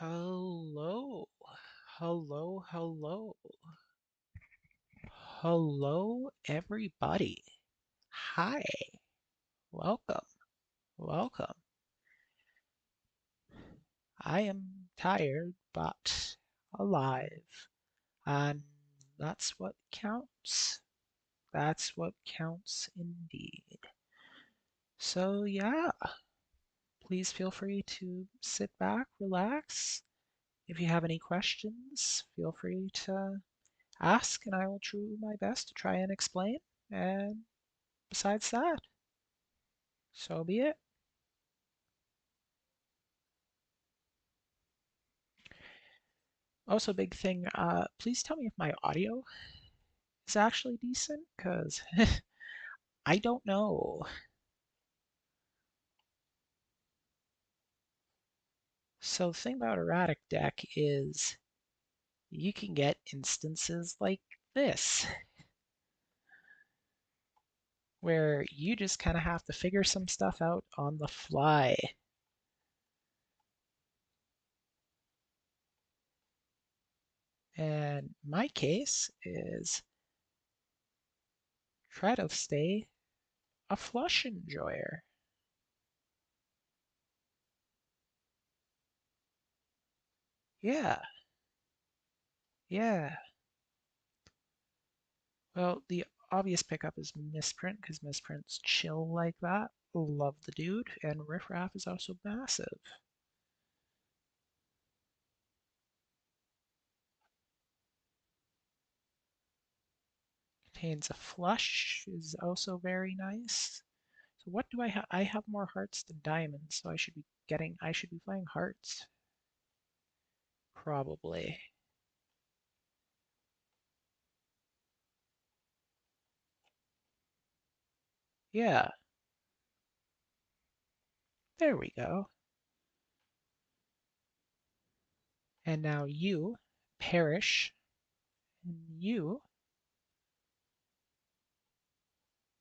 Hello, hello, hello, hello, everybody. Hi, welcome, welcome. I am tired, but alive, and that's what counts. That's what counts indeed. So, yeah, please feel free to sit back, relax. If you have any questions, feel free to ask, and I will do my best to try and explain. And besides that, so be it. Also, big thing, please tell me if my audio is actually decent, because I don't know. So the thing about erratic deck is you can get instances like this, where you just kind of have to figure some stuff out on the fly. And my case is try to stay a flush enjoyer. Yeah, yeah. Well, the obvious pickup is Misprint because Misprint's chill like that. Love the dude, and Riffraff is also massive. Contains a flush, is also very nice. So what do I have? I have more hearts than diamonds, so I should be playing hearts. Probably. Yeah, there we go. And now you perish, and you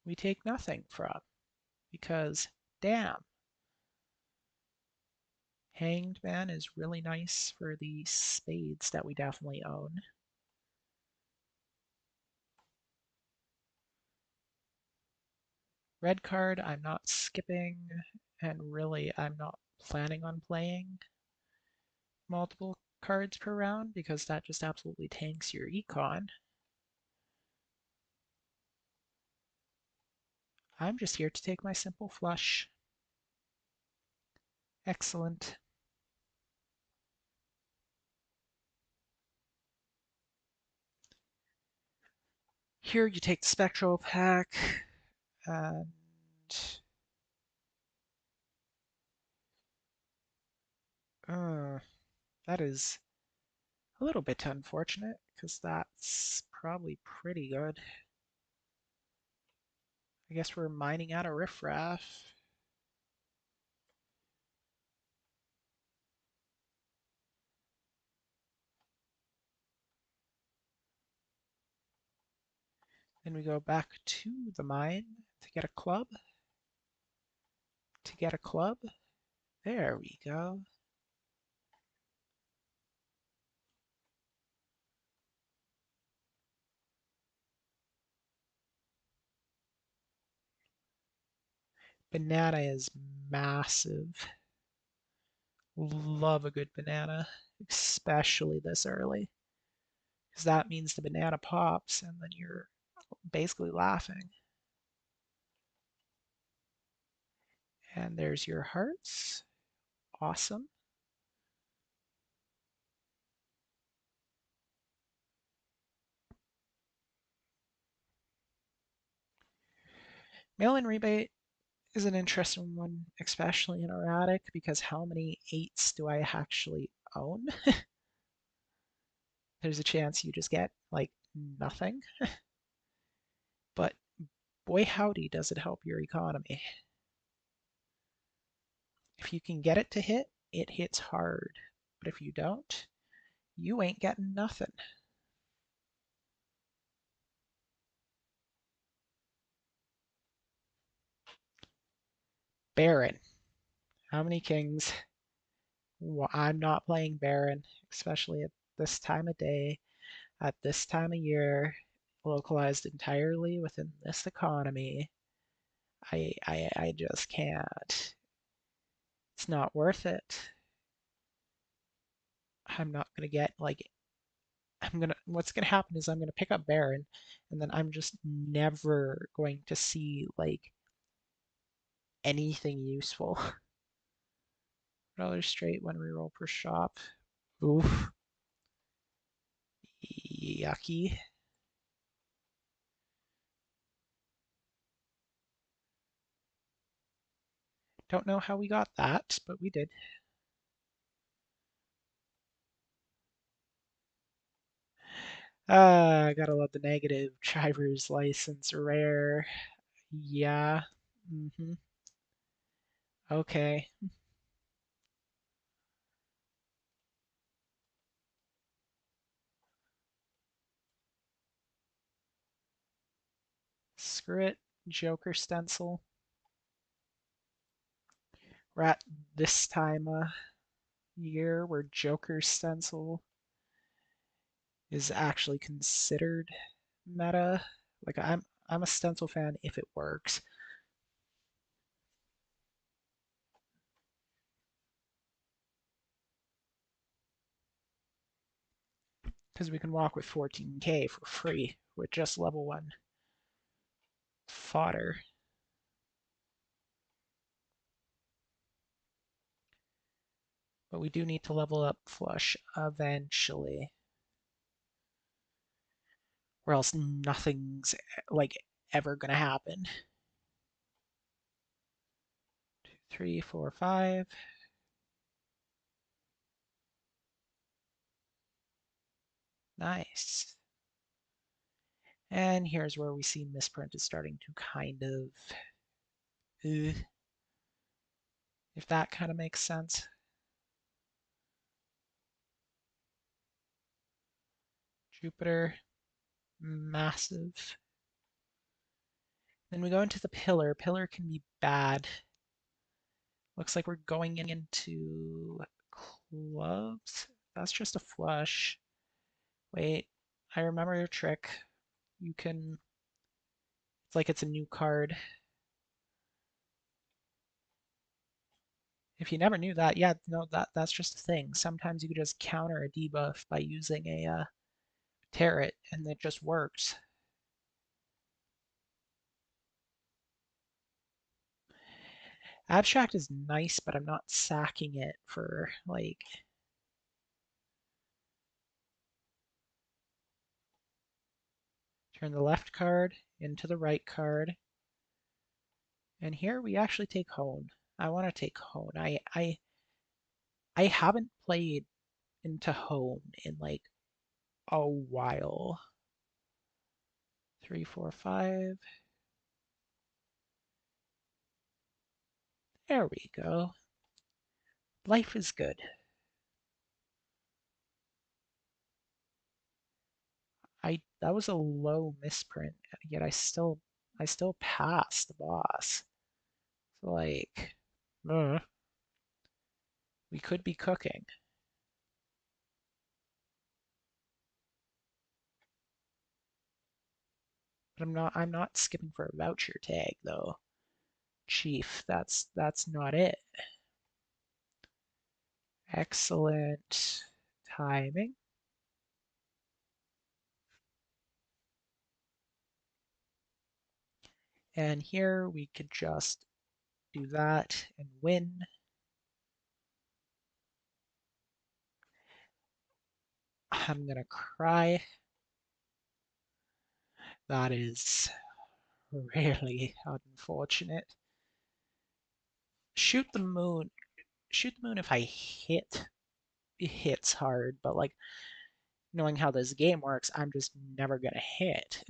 we take nothing from, because damn, Hanged Man is really nice for the spades that we definitely own. Red card, I'm not skipping, and really I'm not planning on playing multiple cards per round because that just absolutely tanks your econ. I'm just here to take my simple flush. Excellent. Here you take the Spectral pack, and uh, that is a little bit unfortunate because that's probably pretty good. I guess we're mining out a riffraff. Then we go back to the mine to get a club. To get a club. There we go. Banana is massive. Love a good banana, especially this early, because that means the banana pops and then you're basically laughing. And there's your hearts. Awesome. Mail-in rebate is an interesting one, especially in erratic, because how many eights do I actually own? There's a chance you just get like nothing. But boy howdy does it help your economy. If you can get it to hit, it hits hard. But if you don't, you ain't getting nothing. Baron. How many kings? I'm not playing Baron, especially at this time of day, at this time of year, localized entirely within this economy. I just can't. It's not worth it. I'm not gonna get like what's gonna happen is I'm gonna pick up Baron, and then I'm just never going to see like anything useful. $1 straight when reroll per shop. Oof. Yucky. Don't know how we got that, but we did. Gotta love the negative. Driver's license rare. Yeah. Mm-hmm. Okay. Screw it. Joker stencil. We're at this time year where Joker stencil is actually considered meta. Like I'm a stencil fan if it works. Because we can walk with 14k for free with just level 1 fodder. But we do need to level up flush eventually. Or else nothing's like ever gonna happen. 2, 3, 4, 5. Nice. And here's where we see misprint is starting to kind of, if that kind of makes sense. Jupiter, massive. Then we go into the pillar. Pillar can be bad. Looks like we're going into clubs. That's just a flush. Wait, I remember your trick. You can, it's like it's a new card. If you never knew that, yeah, no, that's just a thing. Sometimes you could just counter a debuff by using a Tarot, and it just works. Abstract is nice, but I'm not sacking it for like. Turn the left card into the right card, and here we actually take Hone. I want to take Hone. I haven't played into Hone in like a while. 3, 4, 5. There we go. Life is good. I that was a low misprint, yet I still passed the boss. So like, we could be cooking. But I'm not skipping for a voucher tag though. Chief, that's not it. Excellent timing. And here we could just do that and win. I'm gonna cry. That is really unfortunate. Shoot the moon. Shoot the moon if I hit. It hits hard, but like knowing how this game works, I'm just never gonna hit.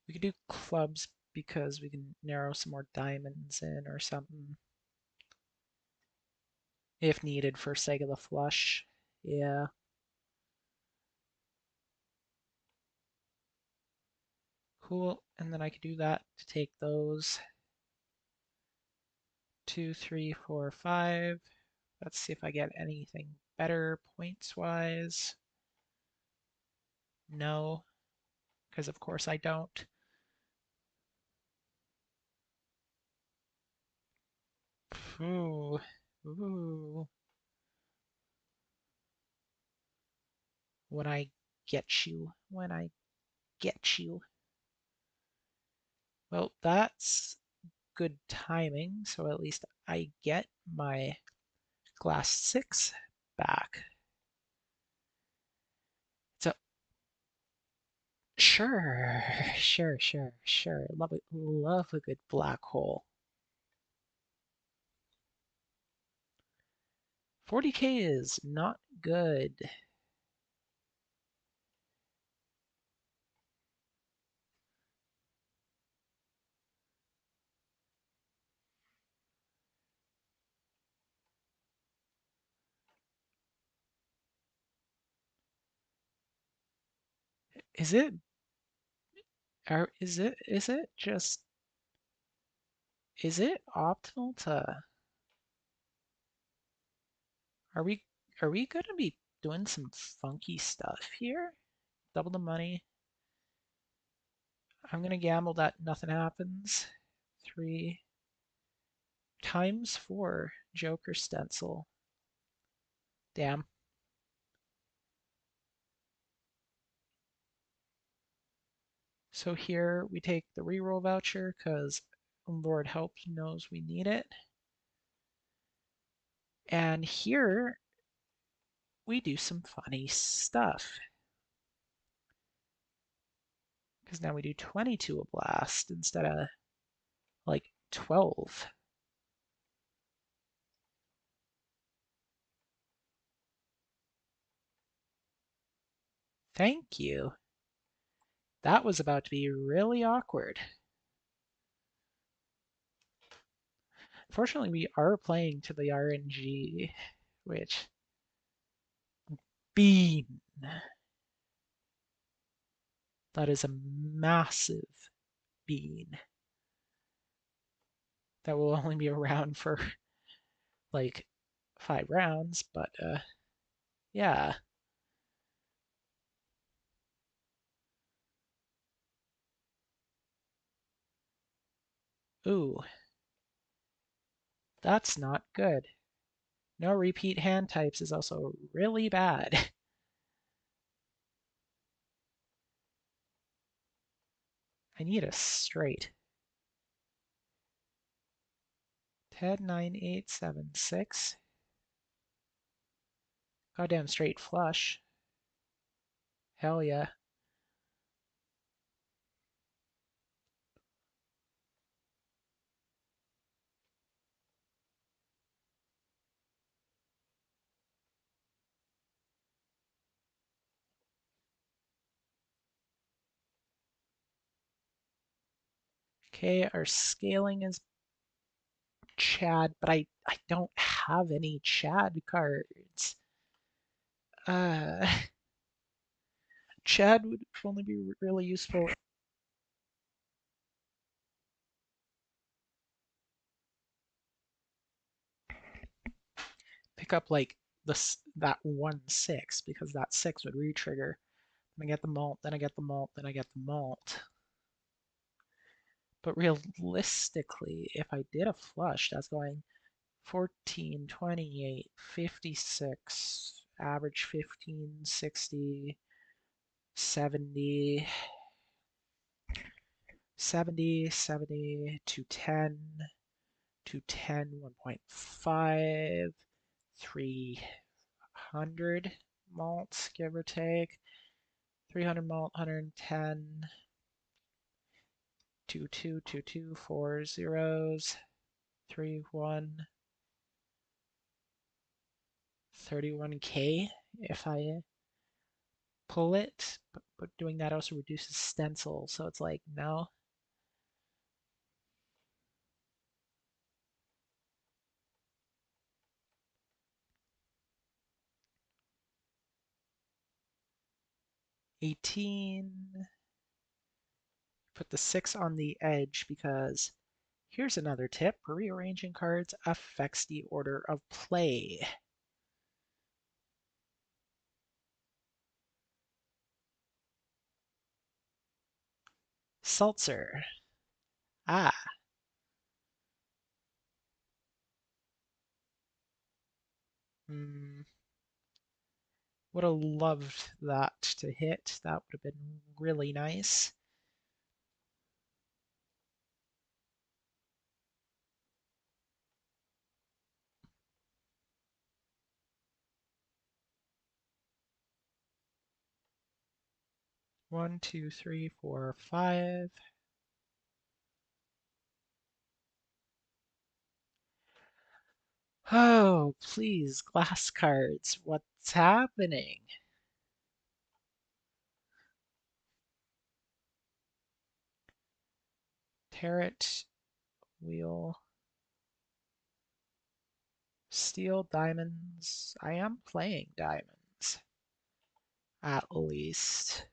We could do clubs because we can narrow some more diamonds in or something. if needed for sake of the flush. Yeah. Cool. And then I could do that to take those 2, 3, 4, 5. Let's see if I get anything better points wise. No, because of course I don't. Ooh. Ooh. When I get you. When I get you. Well, that's good timing, so at least I get my glass 6 back. So, sure, sure. Love a good black hole. 40k is not good. Is it, or is it optimal to, are we, are we gonna be doing some funky stuff here? Double the money. I'm gonna gamble that nothing happens. 3 times 4 Joker stencil. Damn. So here we take the reroll voucher because Lord Help knows we need it. And here we do some funny stuff. Because now we do 22 a blast instead of like 12. Thank you. That was about to be really awkward. Fortunately, we are playing to the RNG, which bean. That is a massive bean that will only be around for like 5 rounds, but yeah. Ooh, that's not good. No repeat hand types is also really bad. I need a straight. 10, 9, 8, 7, 6. Goddamn straight flush. Hell yeah. Okay, our scaling is Chad, but I don't have any Chad cards. Uh, Chad would only be really useful. Pick up like that 1/6 because that 6 would re-trigger. Then I get the malt, then I get the malt, then I get the malt. But realistically, if I did a flush, that's going 14, 28, 56, average 15, 60, 70, 70, 70, 210, 1.5, 300 malts, give or take. 300 malt, 110, 2, 2, 2, 2, 4 zeros, 3, 1, 31k if I pull it, but doing that also reduces stencil, so it's like, no. 18. Put the 6 on the edge because here's another tip. Rearranging cards affects the order of play. Seltzer. Ah. Hmm. Would have loved that to hit. That would have been really nice. One, two, three, four, five. Oh, please, glass cards. What's happening? Tarot, wheel, steel, diamonds. I am playing diamonds, at least.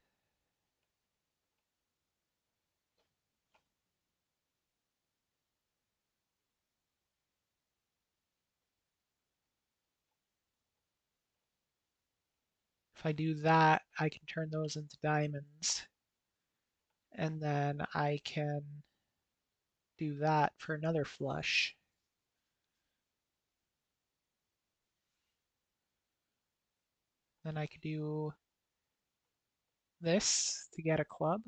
If I do that, I can turn those into diamonds. And then I can do that for another flush. Then I could do this to get a club.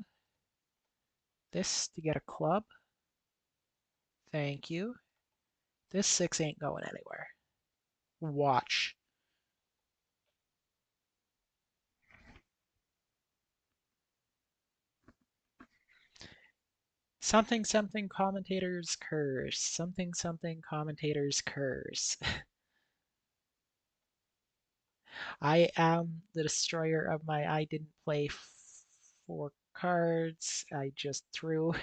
This to get a club. Thank you. This 6 ain't going anywhere. Watch. Something something commentators curse. Something something commentators curse. I am the destroyer of my I didn't play 4 cards. I just threw.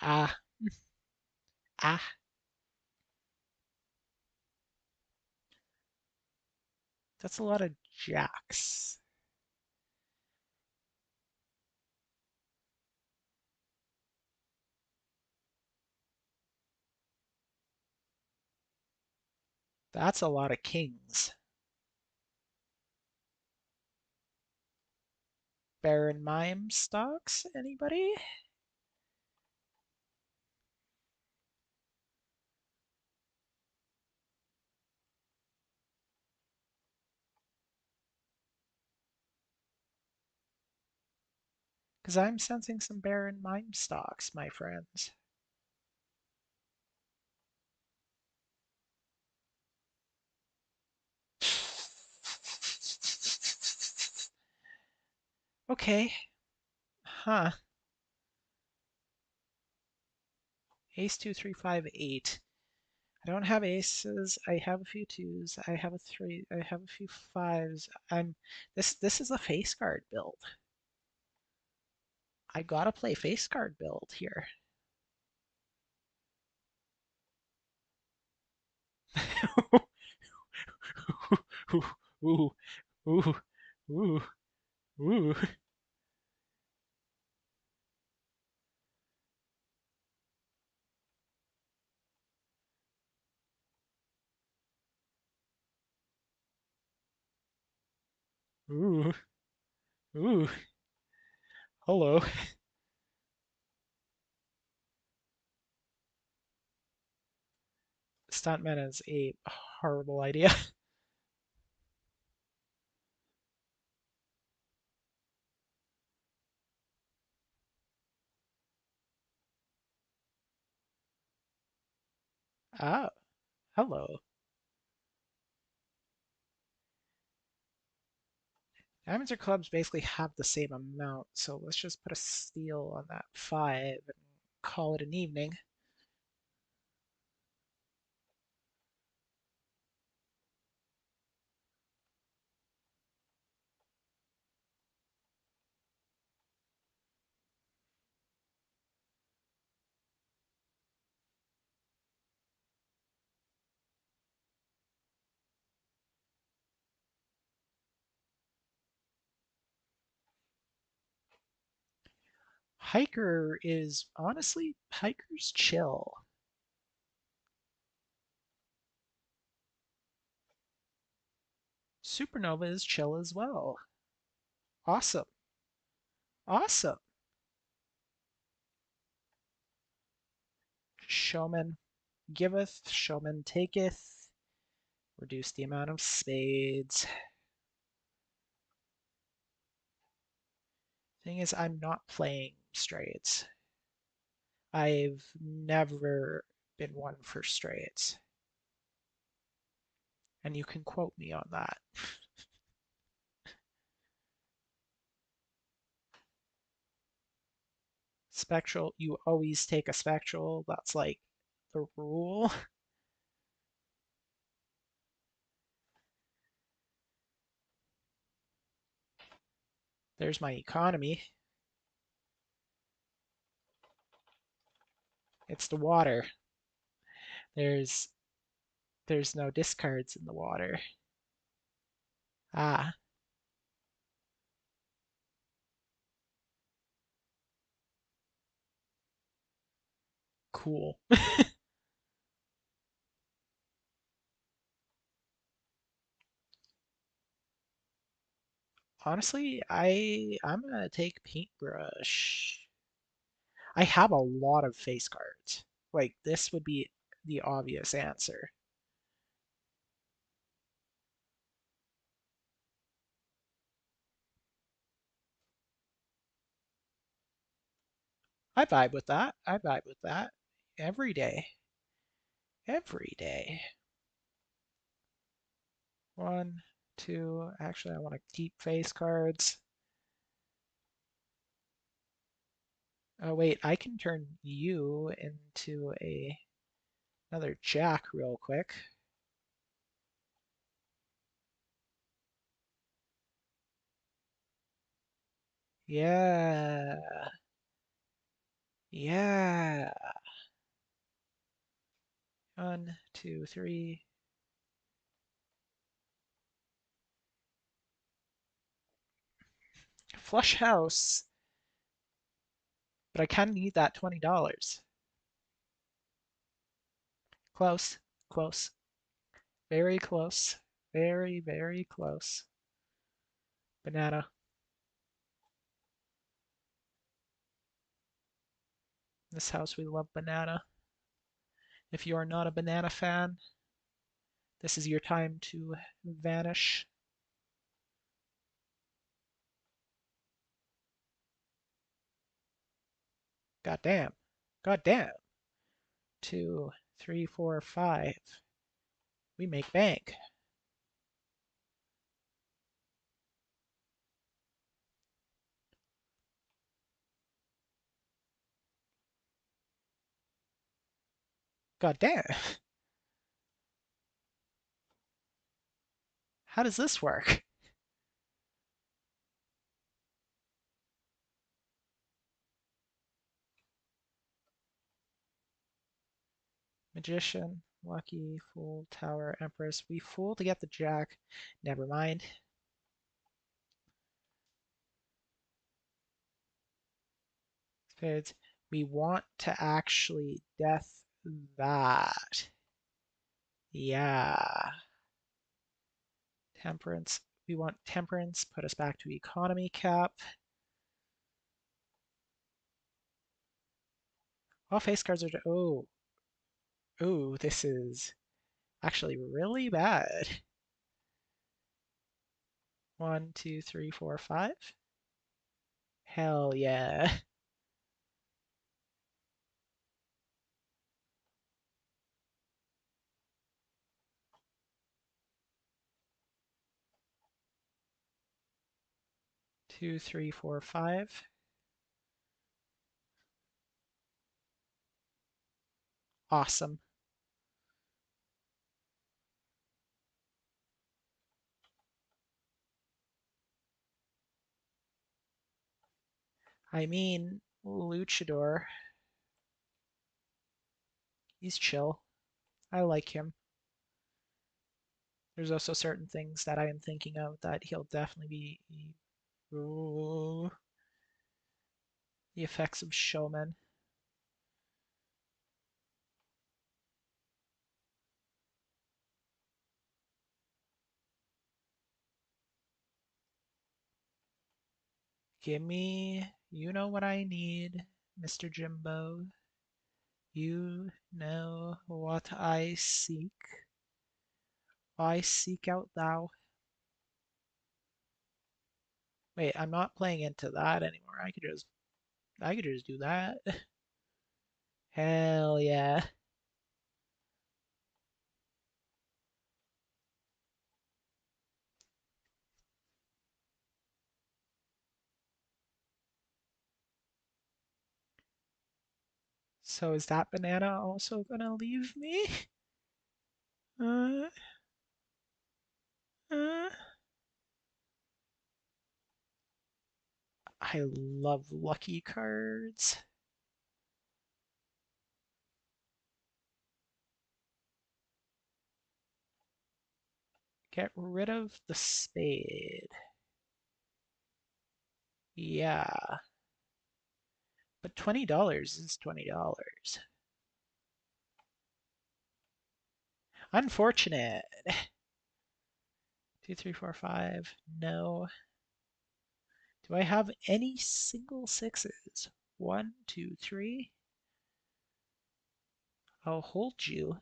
Ah, ah. That's a lot of jacks. That's a lot of kings. Baron Mime stocks? Anybody? Because I'm sensing some Baron Mime stocks, my friends. Okay. Huh. Ace, 2, 3, 5, 8. I don't have aces. I have a few twos. I have a three. I have a few fives. This is a face guard build. I gotta play face guard build here. Ooh, ooh, ooh, ooh, ooh, ooh. Hello. Stuntman is a horrible idea. Ah, hello. Diamonds or clubs basically have the same amount, so let's just put a steal on that 5 and call it an evening. Hiker is honestly, Hiker's chill. Supernova is chill as well. Awesome. Awesome. Showman giveth, showman taketh. Reduce the amount of spades. Thing is, I'm not playing straights. I've never been one for straights. And you can quote me on that. Spectral, you always take a spectral. That's like the rule. There's my economy. It's the water. There's there's no discards in the water. Ah, cool. Honestly, I'm gonna take paintbrush. I have a lot of face cards. Like this would be the obvious answer. I vibe with that. I vibe with that every day. Every day. One, two. Actually, I want to keep face cards. Oh wait, I can turn you into another jack real quick. Yeah. Yeah. One, two, three. Flush house. But I kind of need that $20. Close. Close. Very close. Very, very close. Banana. This house, we love banana. If you are not a banana fan, this is your time to vanish. God damn. God damn. Two, three, four, five. We make bank. God damn. How does this work? Magician, lucky, fool, tower, empress. We fool to get the jack. Never mind. Spades. We want to actually death that. Yeah. Temperance. We want temperance. Put us back to economy cap. All face cards are. Oh. Oh, this is actually really bad. One, two, three, four, five. Hell yeah. Two, three, four, five. Awesome. I mean, Luchador, he's chill. I like him. There's also certain things that I am thinking of that he'll definitely be. Ooh, The effects of showman. Give me, you know what I need, Mr. Jimbo. You know what I seek. I seek out thou. Wait, I'm not playing into that anymore. I could just do that. Hell yeah. So is that banana also gonna leave me? Uh, uh. I love lucky cards. Get rid of the spade. Yeah, but $20 is $20. Unfortunate. Two, three, four, five. No. Do I have any single sixes? One, two, three. I'll hold you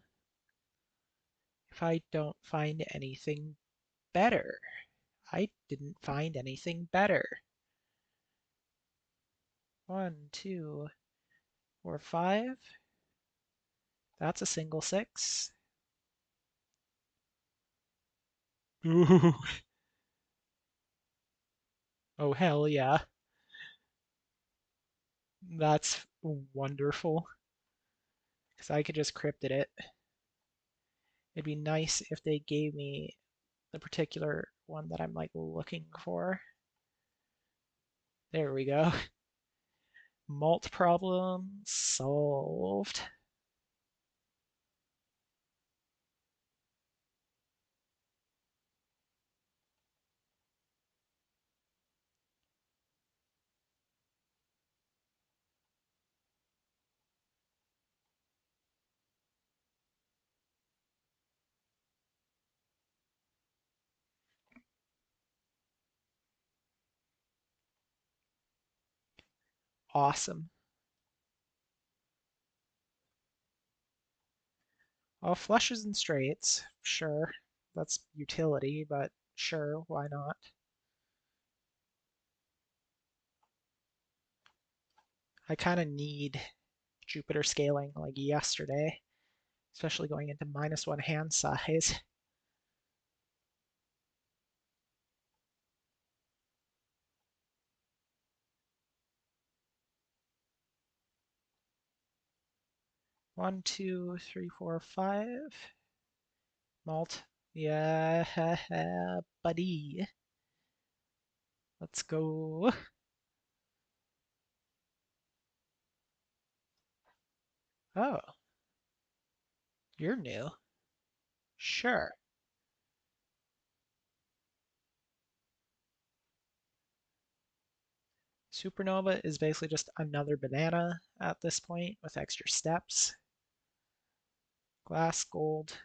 if I don't find anything better. I didn't find anything better. One, two, four, five. That's a single six. Ooh. Oh, hell yeah. That's wonderful. Because I could just cryptid it. It'd be nice if they gave me the particular one that I'm like looking for. There we go. Mult problem solved. Awesome. Well, flushes and straights, sure. That's utility, but sure, why not? I kind of need Jupiter scaling like yesterday, especially going into -1 hand size. One, two, three, four, five. Malt. Yeah, buddy. Let's go. Oh, you're new. Sure. Supernova is basically just another banana at this point with extra steps. Glass, gold.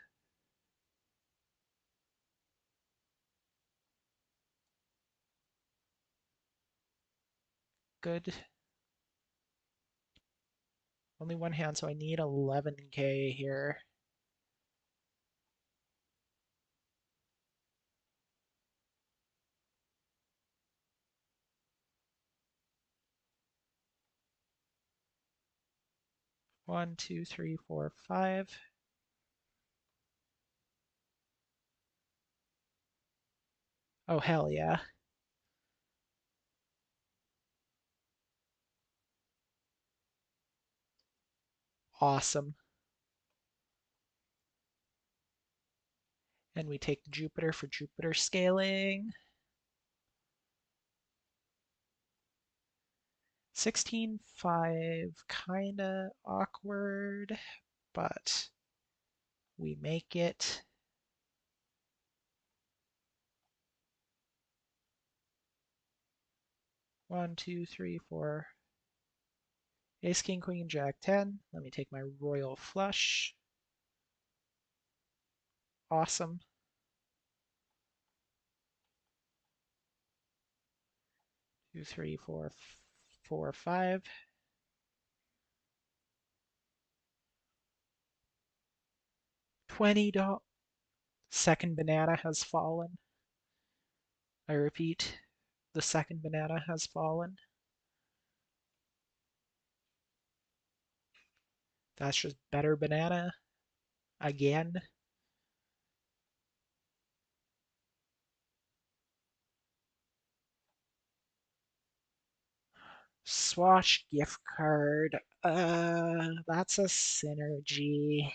Good. Only one hand, so I need 11k here. One, two, three, four, five. Oh, hell yeah. Awesome. And we take the Jupiter for Jupiter scaling. 16-5, kinda awkward, but we make it. One, two, three, four. Ace, king, queen, jack, 10. Let me take my royal flush. Awesome. 2, 3, 4, 4, 5. $20. Second banana has fallen. I repeat, the second banana has fallen. That's just better banana again. Swatch gift card. That's a synergy.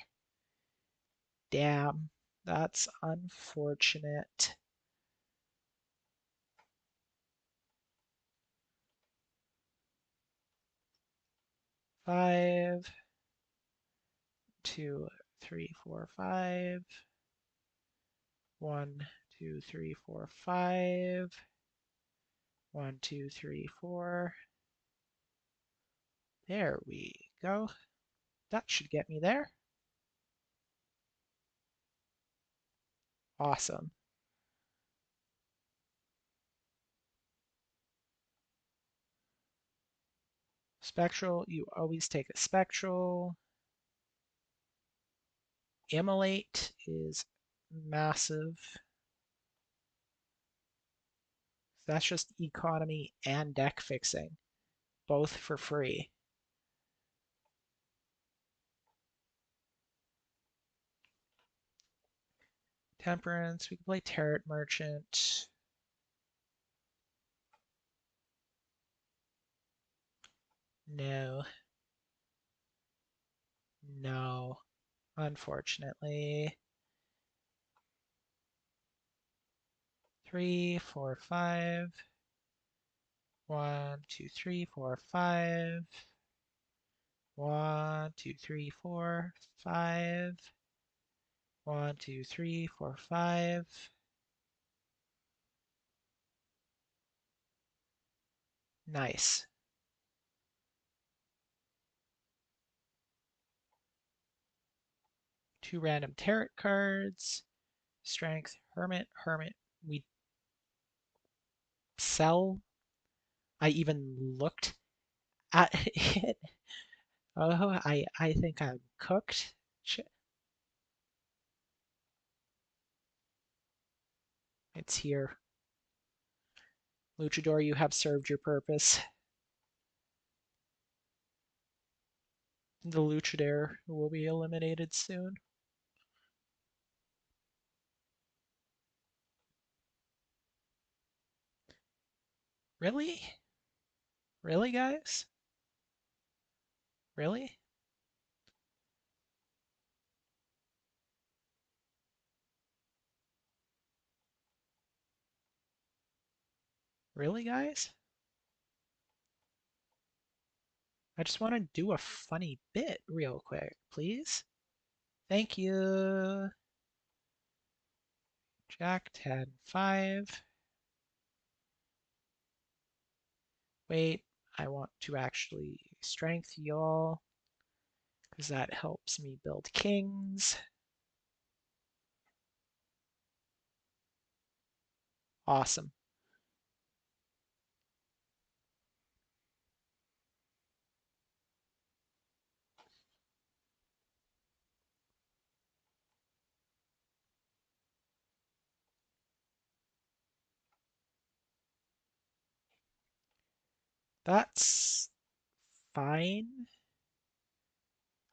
Damn, that's unfortunate. Five, 2, 3, 4, 5. 1, 2, 3, 4, 5. 1, 2, 3, 4. There we go. That should get me there. Awesome. Spectral, you always take a spectral. Immolate is massive. That's just economy and deck fixing, both for free. Temperance, we can play Tarot Merchant. No. No. Unfortunately. 3, 4, 5. 1, 2, 3, 4, 5. 1, 2, 3, 4, 5. 1, 2, 3, 4, 5. Nice. Two random tarot cards. Strength, Hermit, Hermit. We sell. I even looked at it. Oh, I think I'm cooked. It's here. Luchador, you have served your purpose. The Luchador will be eliminated soon. Really? Really, guys? Really? Really, guys? I just want to do a funny bit real quick, please. Thank you. Jack 10, 5. Wait, I want to actually strength y'all because that helps me build kings. Awesome. That's fine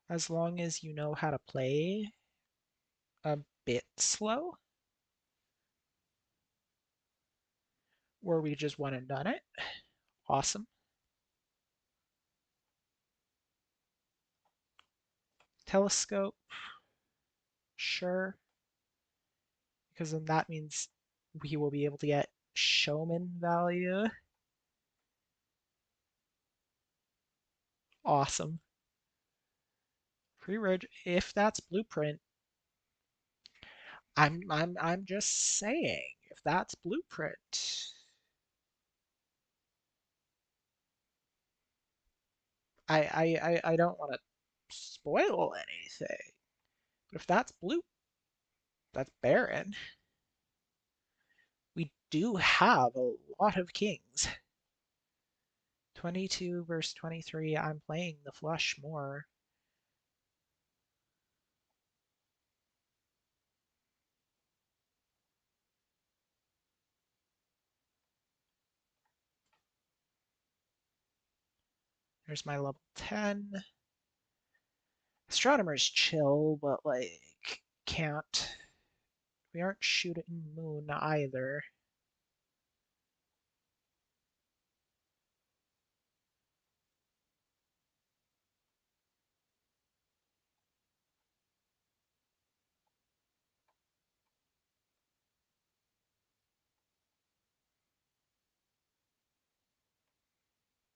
as long as you know how to play a bit slow, or we just went and done it. Awesome. Telescope, sure, because then that means we will be able to get showman value. Awesome. Pre-reg, if that's blueprint, I'm just saying, if that's blueprint. I don't want to spoil anything, but if that's blue, that's Baron. We do have a lot of kings. 22 versus 23. I'm playing the flush more. There's my level 10. Astronomer's chill, but like can't. We aren't shooting moon either.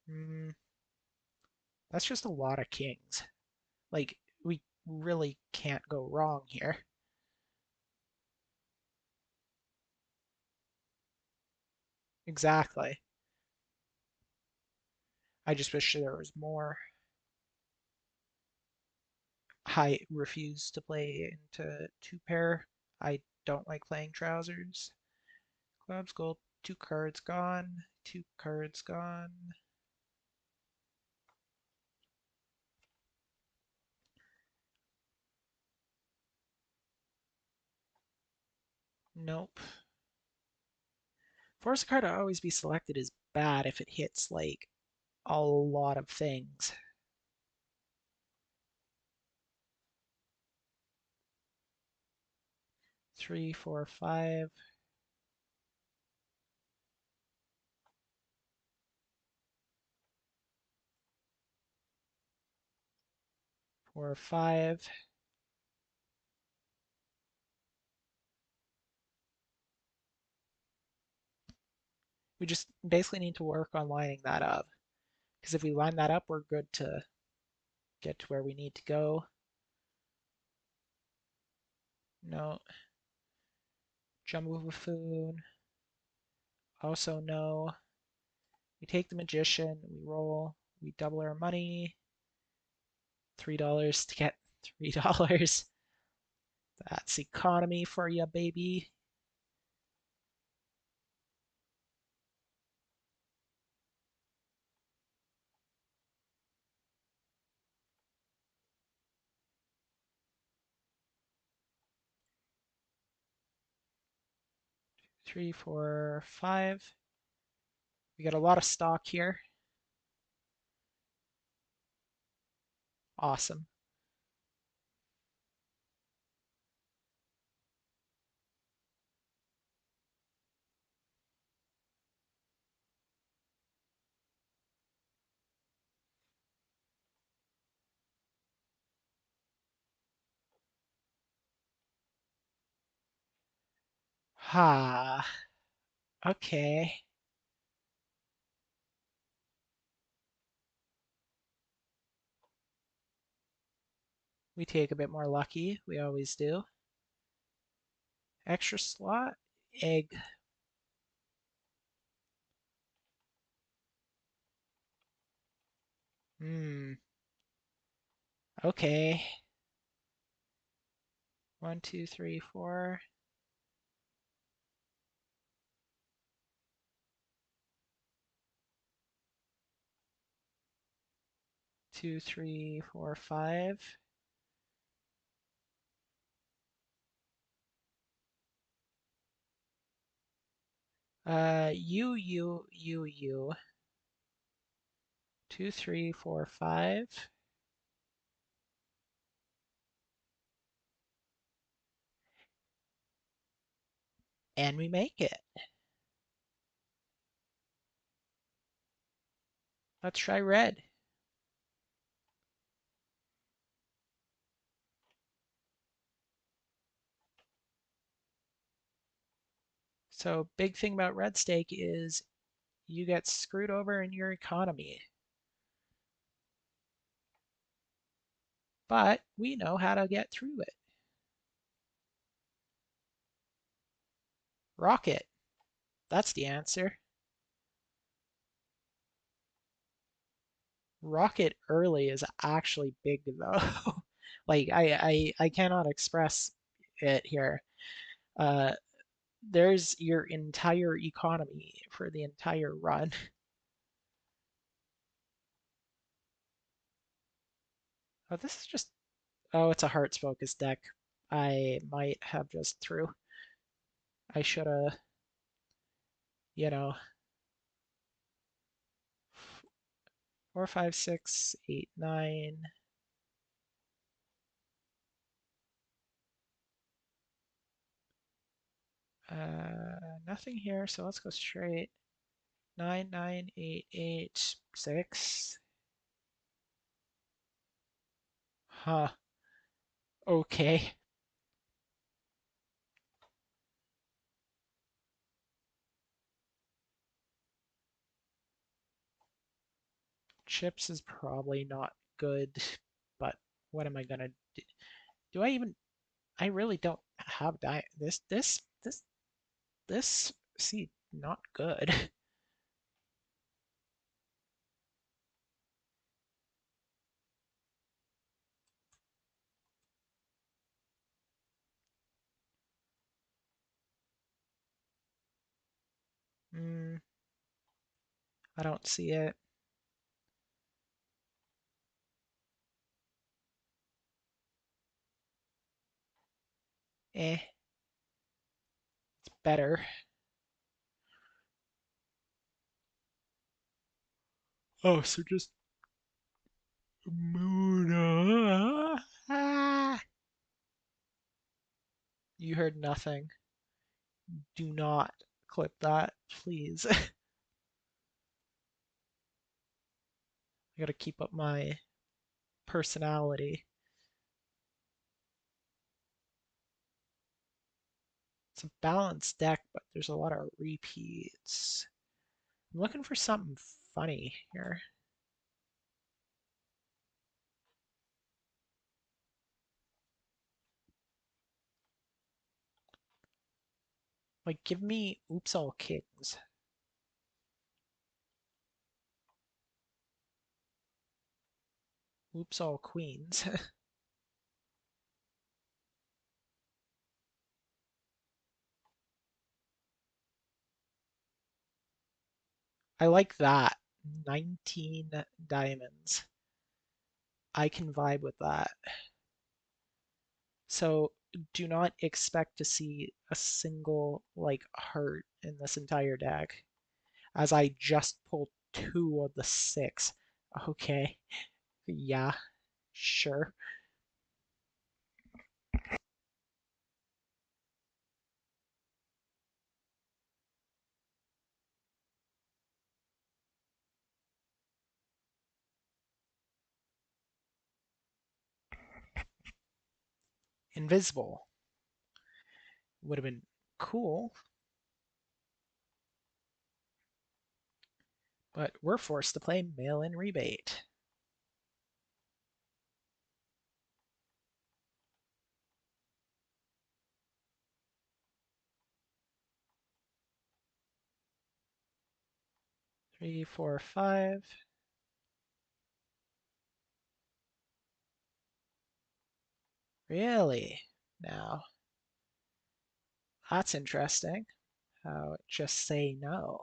Hmm, that's just a lot of kings. Like we really can't go wrong here. Exactly. I just wish there was more. I refuse to play into two pair. I don't like playing trousers. Clubs gold, two cards gone, two cards gone. Nope. Force a card to always be selected is bad if it hits like a lot of things. 3, 4, 5. 4, 5. We just basically need to work on lining that up. Because if we line that up, we're good to get to where we need to go. No. Jumbo Buffoon. Also no. We take the Magician, we roll, we double our money. $3 to get $3. That's economy for you, baby. Three, four, five. We got a lot of stock here. Awesome. Ha. Okay. We take a bit more lucky. We always do. Extra slot. Egg. Hmm. Okay. One, two, three, four. 2, 3, 4, 5. U. 2, 3, 4, 5. And we make it. Let's try red. So big thing about red stake is you get screwed over in your economy. But we know how to get through it. Rocket. That's the answer. Rocket early is actually big though. Like I cannot express it here. Uh, there's your entire economy for the entire run. Oh, this is just, oh, it's a Hearts focus deck. I might have just threw. I should have, you know, 4, 5, 6, 8, 9. Nothing here, so let's go straight. 9, 9, 8, 8, 6. Huh. Okay. Chips is probably not good, but what am I gonna do? Do I even? I really don't have diet. This. See, not good. Hmm, I don't see it. Eh, it's better. Oh, so just Muna. Ah, you heard nothing. Do not clip that, please. I gotta keep up my personality. It's a balanced deck, but there's a lot of repeats. I'm looking for something funny here. Like, give me Oops All Kings. Oops All Queens. I like that. 19 diamonds. I can vibe with that. So do not expect to see a single like heart in this entire deck, as I just pulled two of the six. Okay, yeah, sure. Invisible would have been cool, but we're forced to play mail-in rebate. 3, 4, 5. Really? Now, that's interesting. How it just say no.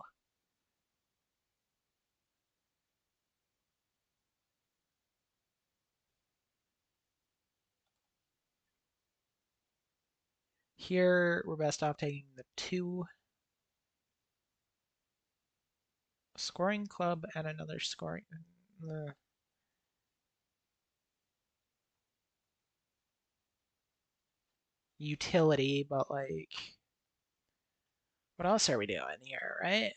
Here, we're best off taking the 2 scoring club and another scoring. Utility, but like, what else are we doing here, right?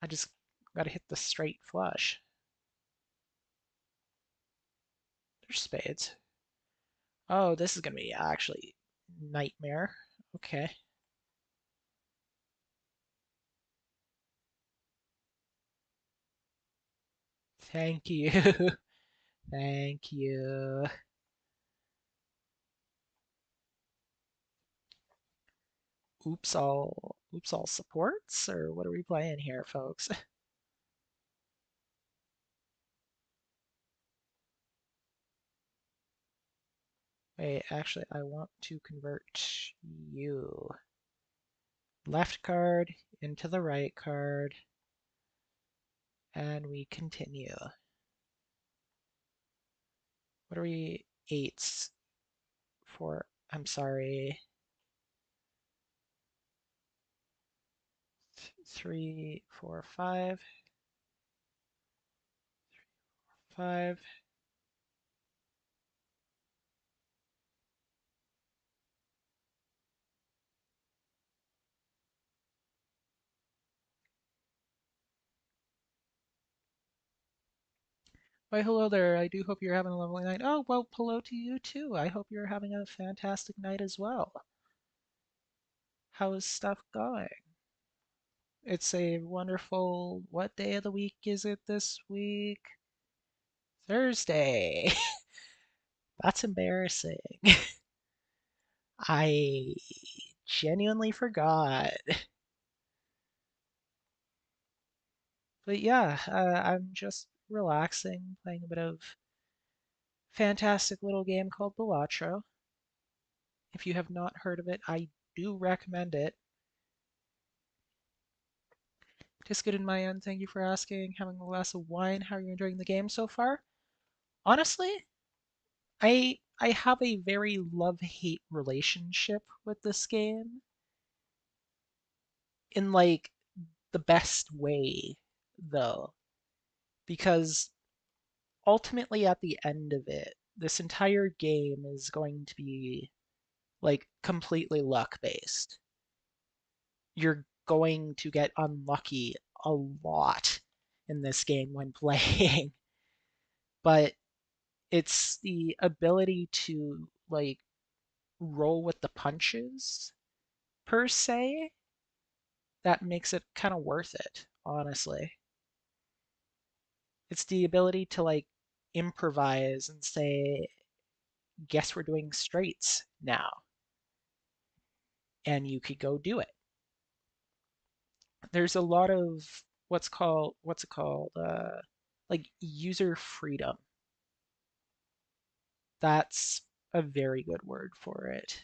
I just gotta hit the straight flush. There's spades. Oh, this is gonna be actually nightmare. Okay. Thank you. Thank you. Oops all supports, or what are we playing here, folks? Wait, actually, I want to convert you. Left card into the right card, and we continue. What are we? Eights for, I'm sorry, 3, 4, 5, 5. Why, hello there. I do hope you're having a lovely night. Oh, well, hello to you too. I hope you're having a fantastic night as well. How is stuff going? It's a wonderful, what day of the week is it this week? Thursday. That's embarrassing. I genuinely forgot. But yeah, I'm just relaxing, playing a bit of fantastic little game called Balatro. If you have not heard of it, I do recommend it. Just good in my end. Thank you for asking. Having a glass of wine. How are you enjoying the game so far? Honestly, I have a very love-hate relationship with this game in like the best way though, because ultimately at the end of it, this entire game is going to be like completely luck based. You're going to get unlucky a lot in this game when playing, but it's the ability to like roll with the punches per se that makes it kind of worth it, honestly. It's the ability to like improvise and say, guess we're doing straights now, and you could go do it. There's a lot of what's it called like user freedom. That's a very good word for it.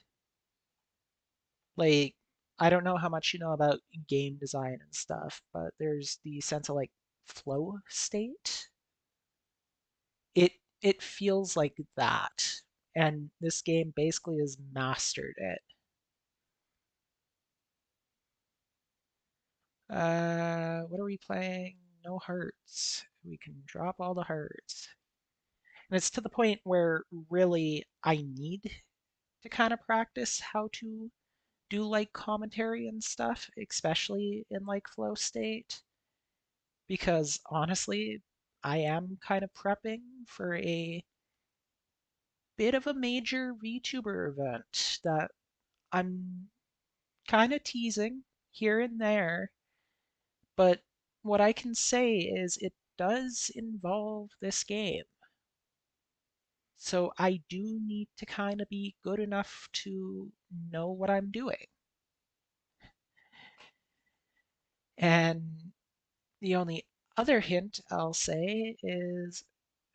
Like, I don't know how much you know about game design and stuff, but there's the sense of like flow state. It feels like that, and this game basically has mastered it. What are we playing? No hearts. We can drop all the hearts. And it's to the point where really I need to kind of practice how to do like commentary and stuff, especially in like flow state, because honestly, I am kind of prepping for a bit of a major VTuber event that I'm kind of teasing here and there, but what I can say is it does involve this game. So I do need to kind of be good enough to know what I'm doing. And the only other hint I'll say is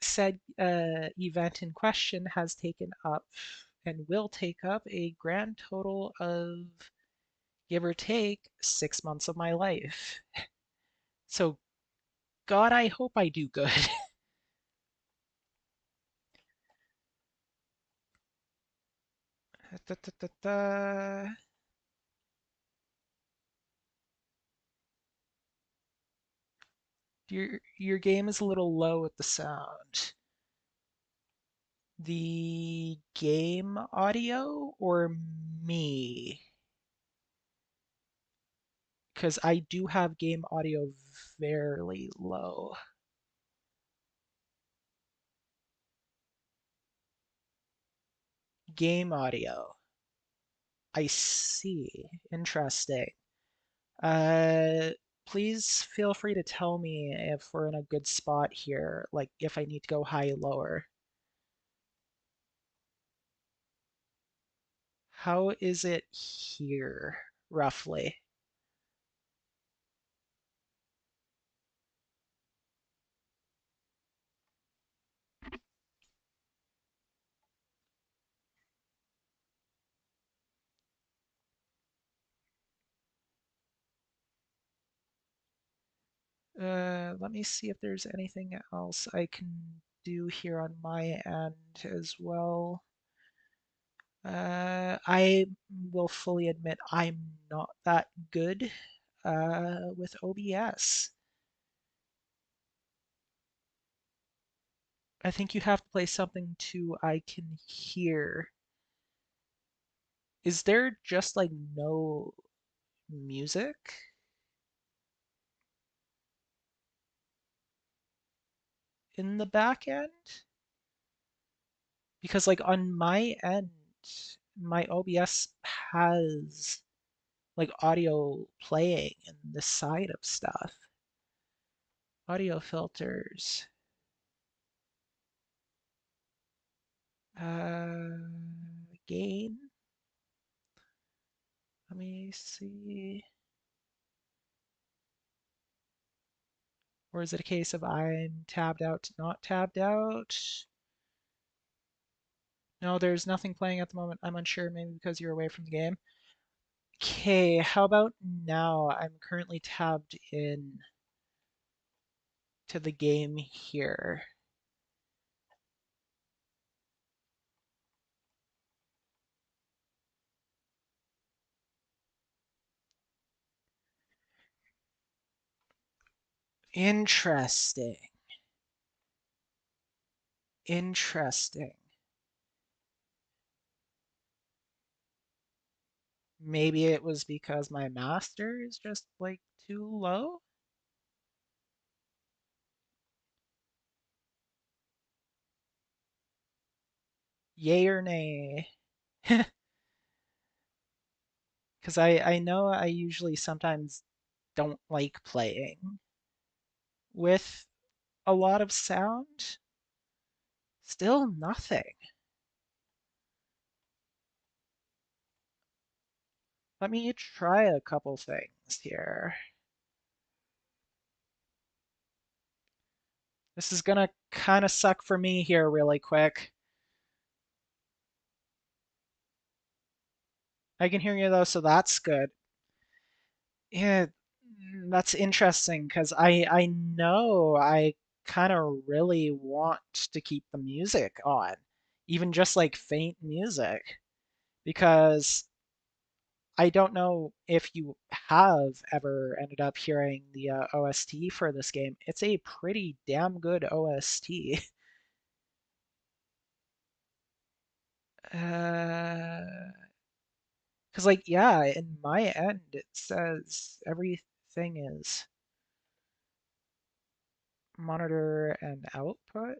said event in question has taken up and will take up a grand total of, give or take, 6 months of my life. So, God, I hope I do good. Da, da, da, da. Your game is a little low with the sound. The game audio or me? Because I do have game audio fairly low. Game audio. I see. Interesting. Uh, Please feel free to tell me if we're in a good spot here, like if I need to go high, lower. How is it here, roughly? Let me see if there's anything else I can do here on my end as well. I will fully admit I'm not that good with OBS. I think you have to play something too I can hear. Is there just like no music in the back end? Because like on my end, my OBS has like audio playing in the side of stuff. Audio filters. Gain. Let me see. Or is it a case of I'm tabbed out, not tabbed out? No, there's nothing playing at the moment. I'm unsure, maybe because you're away from the game. Okay, how about now? I'm currently tabbed in to the game here. Interesting. Interesting. Maybe it was because my master is just like too low? Yay or nay? Because I know I usually sometimes don't like playing with a lot of sound. Still nothing. Let me try a couple things here. This is gonna kind of suck for me here really quick. I can hear you though, so that's good. Yeah, that's interesting because I know I kind of really want to keep the music on, even just like faint music, because I don't know if you have ever ended up hearing the OST for this game. It's a pretty damn good OST. Because like yeah, in my end it says everything is monitor and output.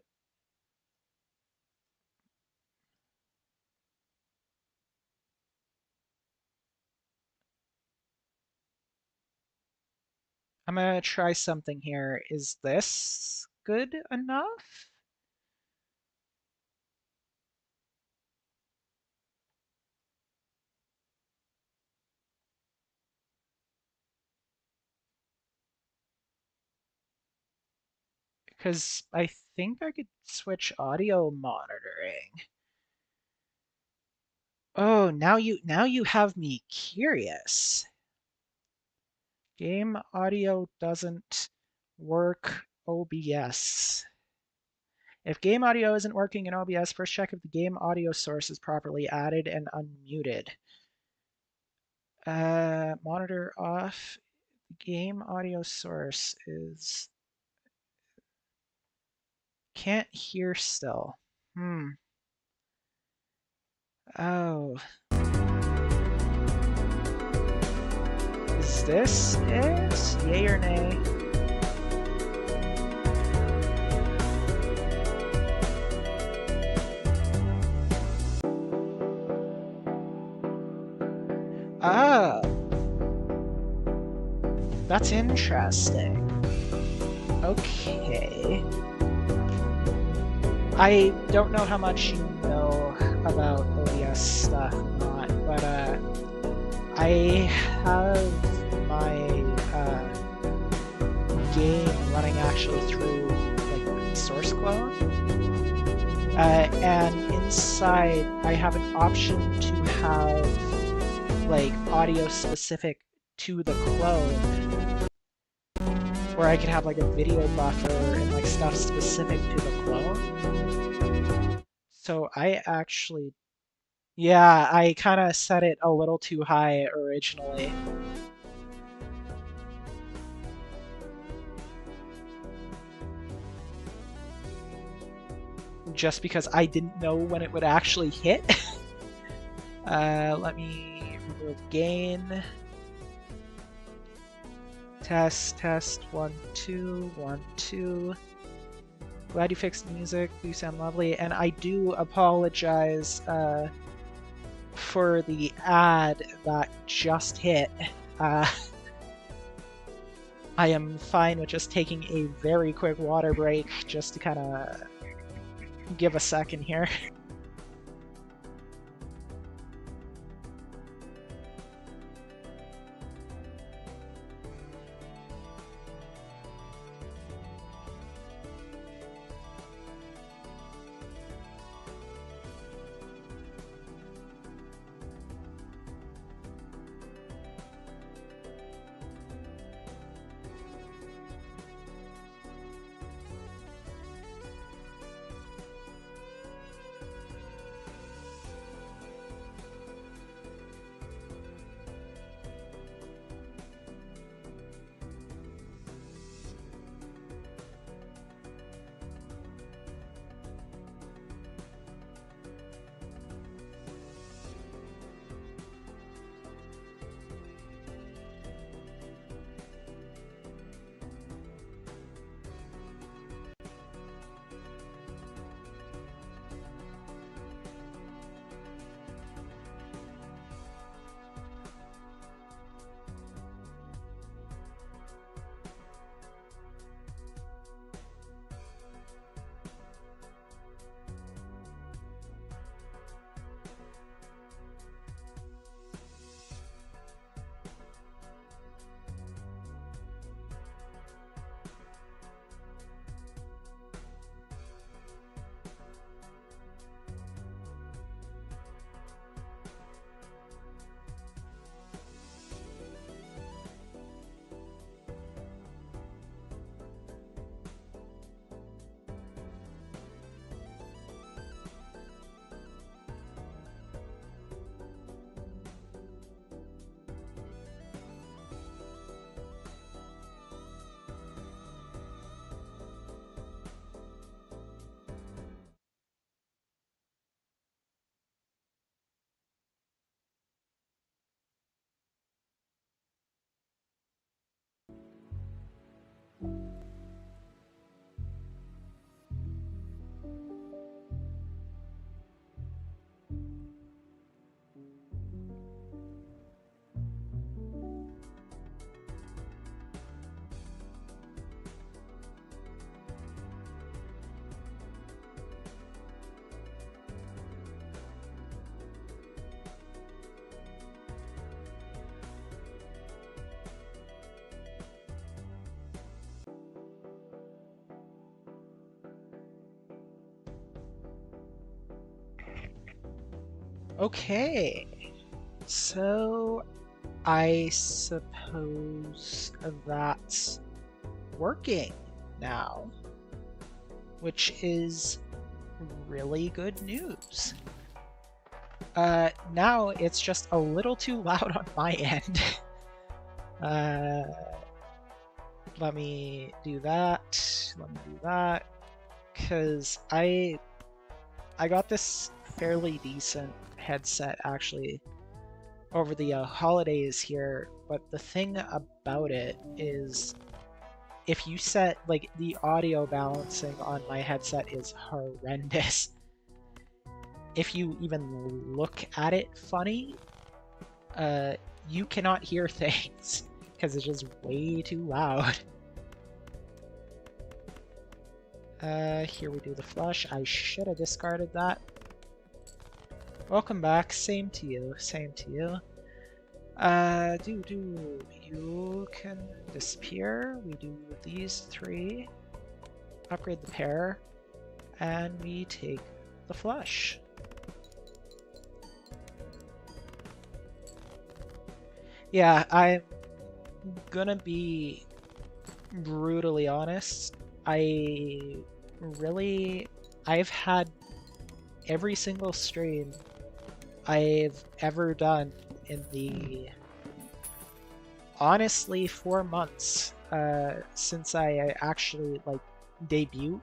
I'm gonna try something here. Is this good enough? Because I think I could switch audio monitoring. Oh, now you have me curious. Game audio doesn't work OBS. If game audio isn't working in OBS, first check if the game audio source is properly added and unmuted. Monitor off. Game audio source is... Can't hear still. Oh. Is this it? Yay or nay? Oh. That's interesting. Okay. I don't know how much you know about OBS stuff or not, but I have my game running actually through like the source clone, and inside I have an option to have like audio specific to the clone where I could have like a video buffer and like stuff specific to the clone. So I actually, yeah, I kind of set it a little too high originally. Just because I didn't know when it would actually hit. Let me remove gain. Test, 1, 2, 1, 2. Glad you fixed music. You sound lovely. And I do apologize for the ad that just hit. I am fine with just taking a very quick water break just to kind of give a second here. Okay, so I suppose that's working now, which is really good news. Now it's just a little too loud on my end. Let me do that. Let me do that. Because I got this fairly decent headset actually over the holidays here, but the thing about it is if you set, like, the audio balancing on my headset is horrendous. If you even look at it funny, you cannot hear things because it's just way too loud. Here we do the flush. I should have discarded that. Welcome back. Same to you. Same to you. You can disappear. We do these 3. Upgrade the pair. And we take the flush. Yeah, I'm gonna be brutally honest, I really, I've had every single stream I've ever done in the honestly 4 months since I actually like debut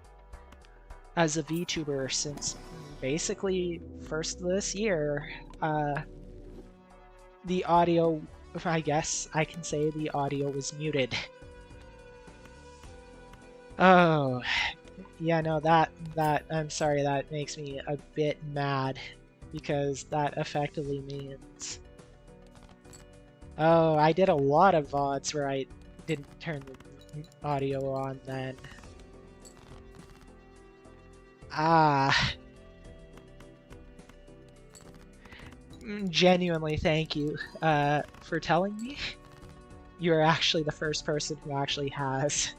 as a VTuber since basically first of this year. The audio, I guess I can say the audio was muted. Oh, yeah, no, that I'm sorry, that makes me a bit mad because that effectively means, oh, I did a lot of VODs where I didn't turn the audio on then. Ah, genuinely thank you for telling me. You're actually the first person who actually has.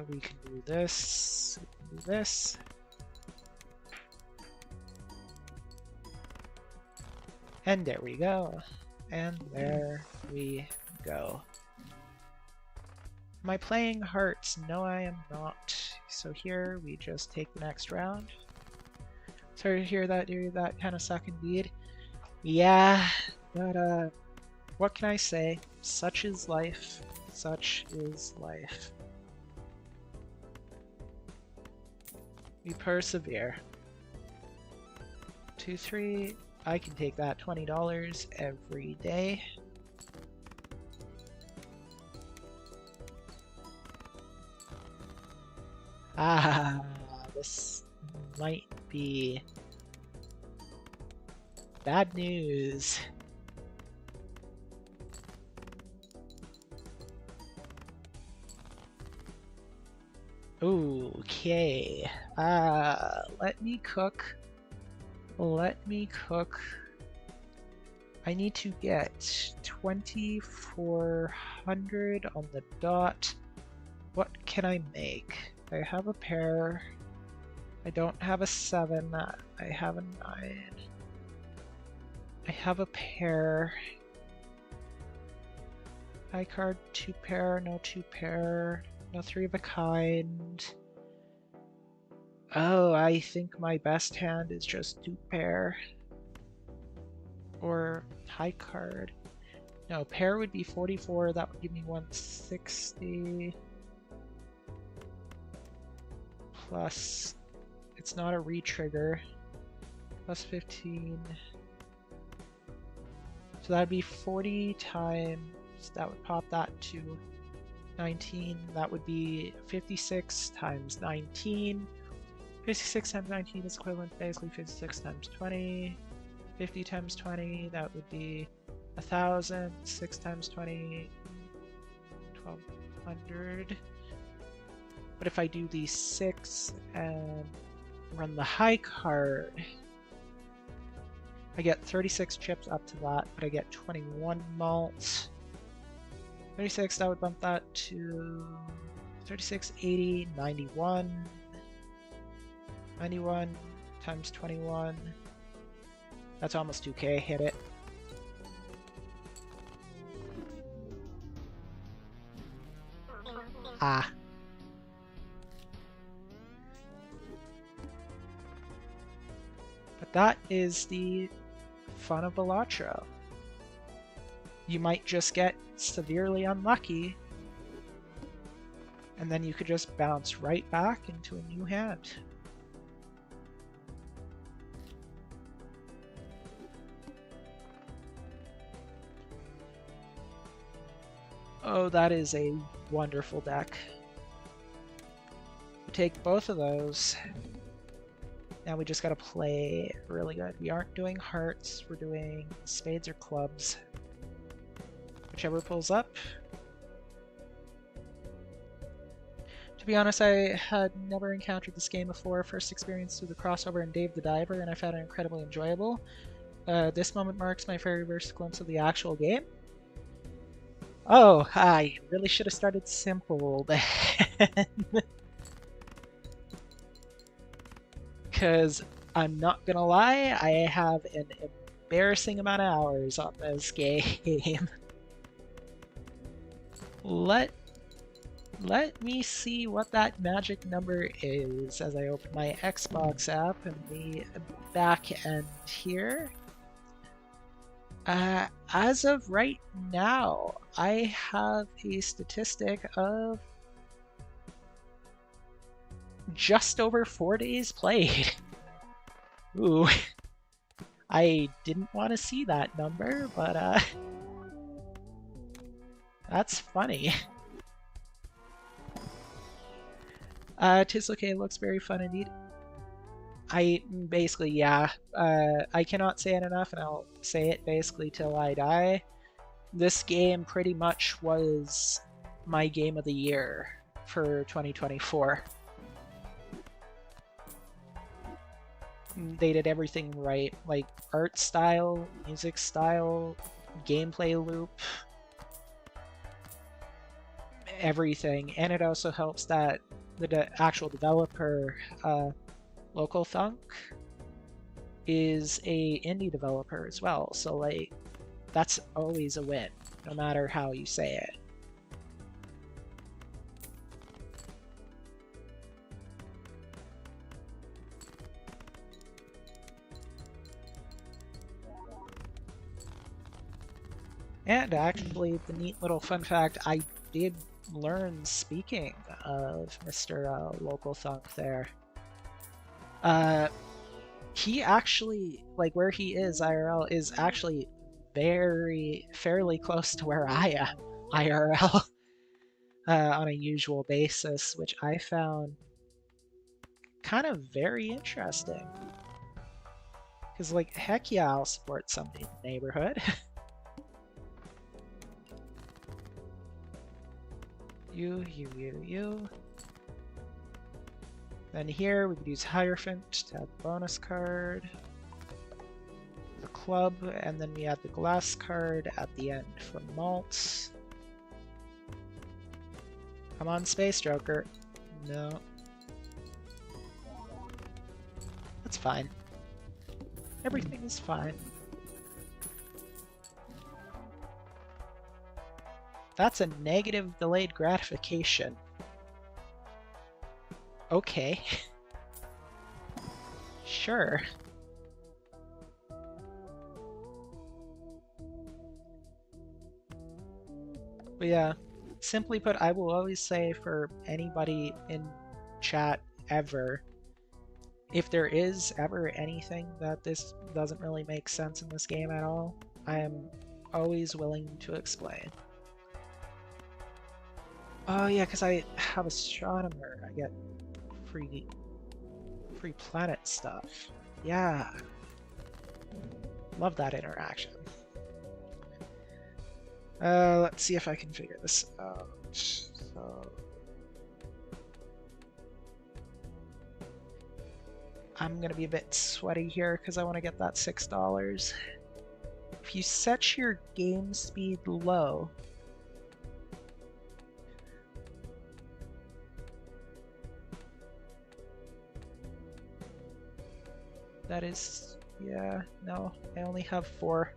We can do this, we can do this. And there we go. And there we go. Am I playing hearts? No, I am not. So here we just take the next round. Sorry to hear that kind of suck indeed. Yeah, but what can I say? Such is life. Such is life. We persevere. 2, 3. I can take that $20 every day. Ah, this might be bad news. Okay. Let me cook. Let me cook. I need to get 2,400 on the dot. What can I make? I have a pair. I don't have a 7. I have a 9. I have a pair. High card, 2 pair, no 2 pair, no 3 of a kind. Oh, I think my best hand is just 2 pair. Or high card. No, pair would be 44, that would give me 160. Plus, it's not a re-trigger. Plus 15. So that'd be 40 times, that would pop that to 19. That would be 56 times 19. 56 times 19 is equivalent to basically 56 times 20. 50 times 20, that would be 1,000. 6 times 20, 1,200. But if I do the 6 and run the high card, I get 36 chips up to that, but I get 21 malts. 36, that would bump that to 36, 80, 91. 91 times 21. That's almost 2k, hit it. Ah. But that is the fun of Balatro. You might just get severely unlucky, and then you could just bounce right back into a new hand. Oh, that is a wonderful deck. We take both of those. Now we just gotta play really good. We aren't doing hearts, we're doing spades or clubs. Whichever pulls up. To be honest, I had never encountered this game before. First experience through the crossover and Dave the Diver, and I found it incredibly enjoyable. This moment marks my very first glimpse of the actual game. Oh, I really should have started simple then. Because I'm not gonna lie, I have an embarrassing amount of hours on this game. Let me see what that magic number is as I open my Xbox app in the back end here. As of right now, I have a statistic of just over 4 days played. Ooh, I didn't want to see that number, but that's funny. Tis okay, looks very fun indeed. Yeah, I cannot say it enough, and I'll say it basically till I die. This game pretty much was my game of the year for 2024. They did everything right, like art style, music style, gameplay loop, everything. And it also helps that the actual developer, Local Thunk, is a indie developer as well, so like that's always a win, no matter how you say it. And actually, the neat little fun fact, I did learn, speaking of Mr. Local Thunk there. He actually, like where he is IRL, is actually fairly close to where I am IRL on a usual basis, which I found kind of very interesting. Because, like, heck yeah, I'll support somebody in the neighborhood. You. Then here we could use Hierophant to add the bonus card, the club, and then we add the glass card at the end for malts. Come on, Space Joker. No. That's fine. Everything is fine. That's a negative delayed gratification. Okay. Sure. But yeah, simply put, I will always say for anybody in chat ever, if there is ever anything that this doesn't really make sense in this game at all, I am always willing to explain. Oh yeah, because I have Astronomer, I get free planet stuff. Yeah. Love that interaction. Let's see if I can figure this out. So I'm gonna be a bit sweaty here because I want to get that $6. If you set your game speed low, that is, yeah, no, I only have 4.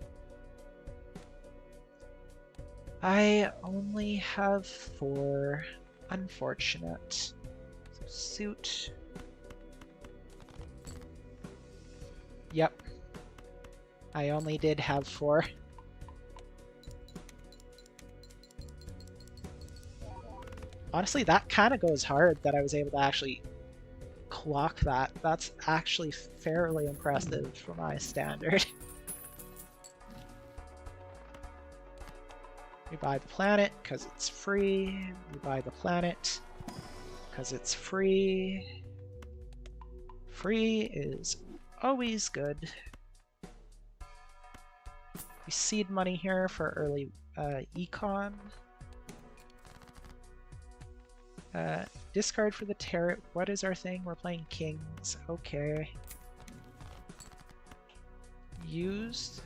I only have 4. Unfortunate. So suit. Yep. I only did have 4. Honestly, that kind of goes hard that I was able to actually clock that. That's actually fairly impressive for my standard. We buy the planet because it's free. We buy the planet because it's free. Free is always good. We seed money here for early econ. Discard for the Tarot. What is our thing? We're playing kings. Okay. Used.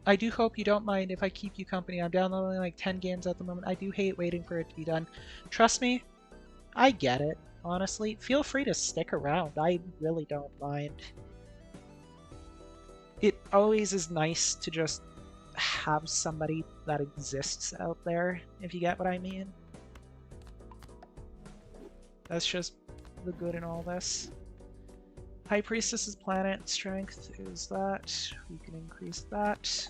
I I do hope you don't mind if I keep you company. I'm downloading like 10 games at the moment. I do hate waiting for it to be done. Trust me, I get it, honestly. Feel free to stick around. I really don't mind. It always is nice to just have somebody that exists out there, if you get what I mean. That's just the good in all this. High Priestess's planet strength is that. We can increase that.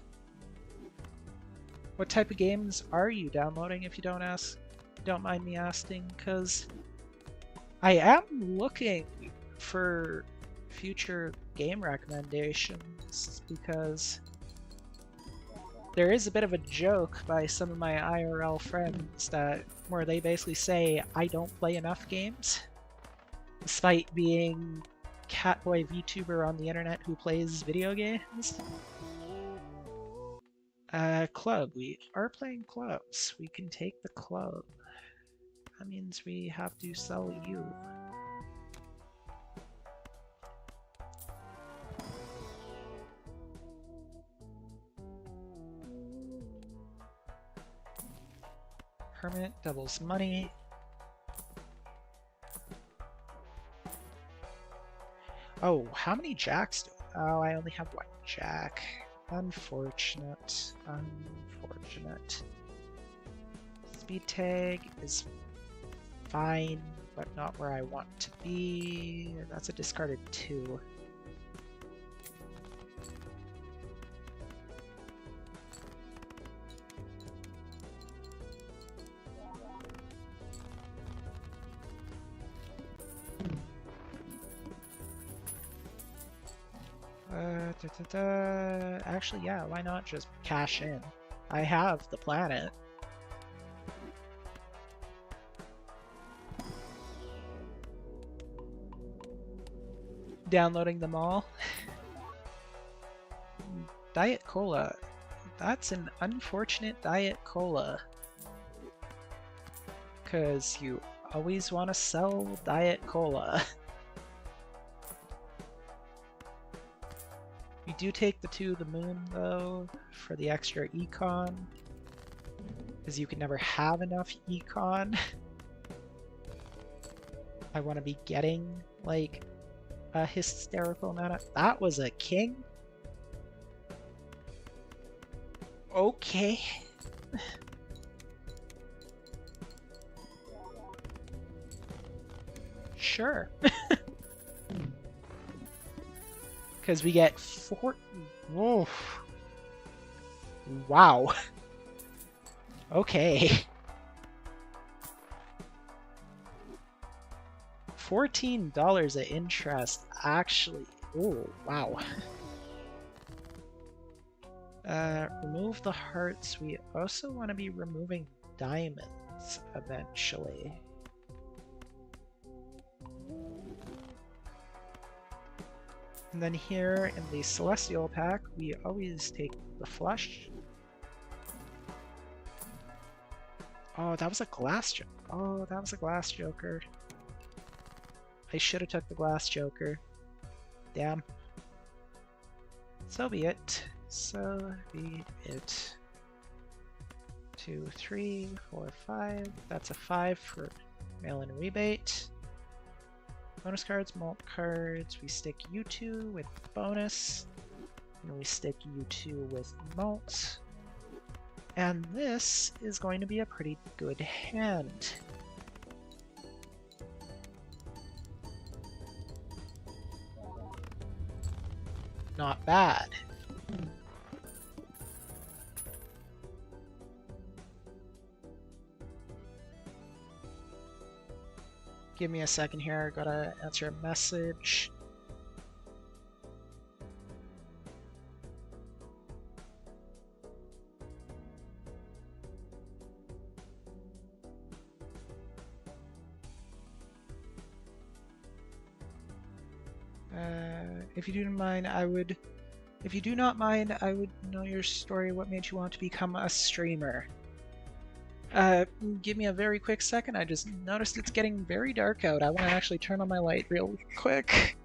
What type of games are you downloading, if you don't mind me asking? Because I am looking for future game recommendations, because there is a bit of a joke by some of my IRL friends where they basically say I don't play enough games, despite being Catboy VTuber on the internet who plays video games. Club. We are playing clubs. We can take the club. That means we have to sell you. Hermit doubles money. Oh, how many jacks do I... Oh, I only have one jack. Unfortunate. Unfortunate. Speed tag is fine, but not where I want to be. That's a discarded 2. Actually, yeah, why not just cash in? I have the planet. Downloading them all. Diet Cola. That's an unfortunate Diet Cola. Because you always want to sell Diet Cola. We do take the 2 to the moon, though, for the extra econ. Because you can never have enough econ. I want to be getting, like, a hysterical amount of... That was a king? Okay. Sure. Because we get 4... Whoa. Wow. Okay. $14 of interest, actually. Oh, wow. Remove the hearts. We also want to be removing diamonds eventually. And then here in the Celestial pack, we always take the flush. Oh, that was a glass joker. Oh, that was a glass joker. I should have took the glass joker. Damn. So be it. So be it. 2, 3, 4, 5. That's a 5 for mail-in rebate. Bonus cards, malt cards. We stick U2 with bonus. And we stick U2 with malt. And this is going to be a pretty good hand. Not bad. Give me a second here, I gotta answer a message. If you do mind, if you do not mind, I would know your story. What made you want to become a streamer? Give me a very quick second. I just noticed it's getting very dark out. I want to actually turn on my light real quick.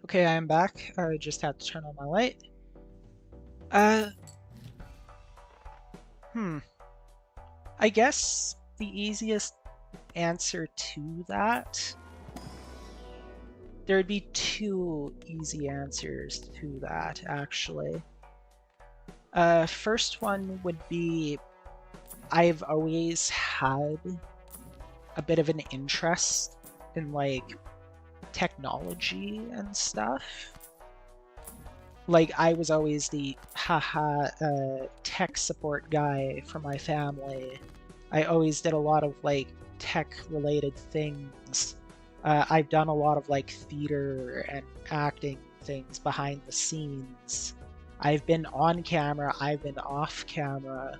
Okay, I am back. I just had to turn on my light. Uh, hmm. I guess the easiest answer to that, there'd be two easy answers to that, actually. First one would be I've always had a bit of an interest in like technology and stuff. Like I was always the haha tech support guy for my family. I always did a lot of like tech related things. I've done a lot of like theater and acting things behind the scenes. I've been on camera, I've been off camera.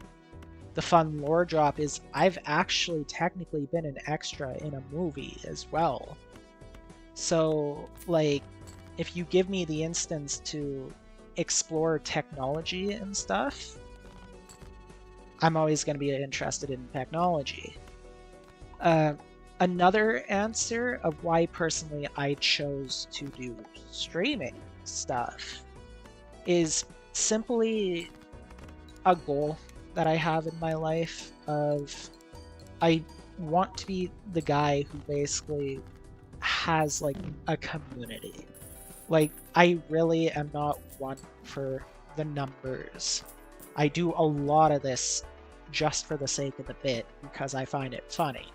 The fun lore drop is I've actually technically been an extra in a movie as well. So, like, if you give me the instance to explore technology and stuff, I'm always going to be interested in technology. Another answer of why personally I chose to do streaming stuff is simply a goal that I have in my life of I want to be the guy who basically has like a community. Like I really am not one for the numbers. I do a lot of this just for the sake of the bit because I find it funny.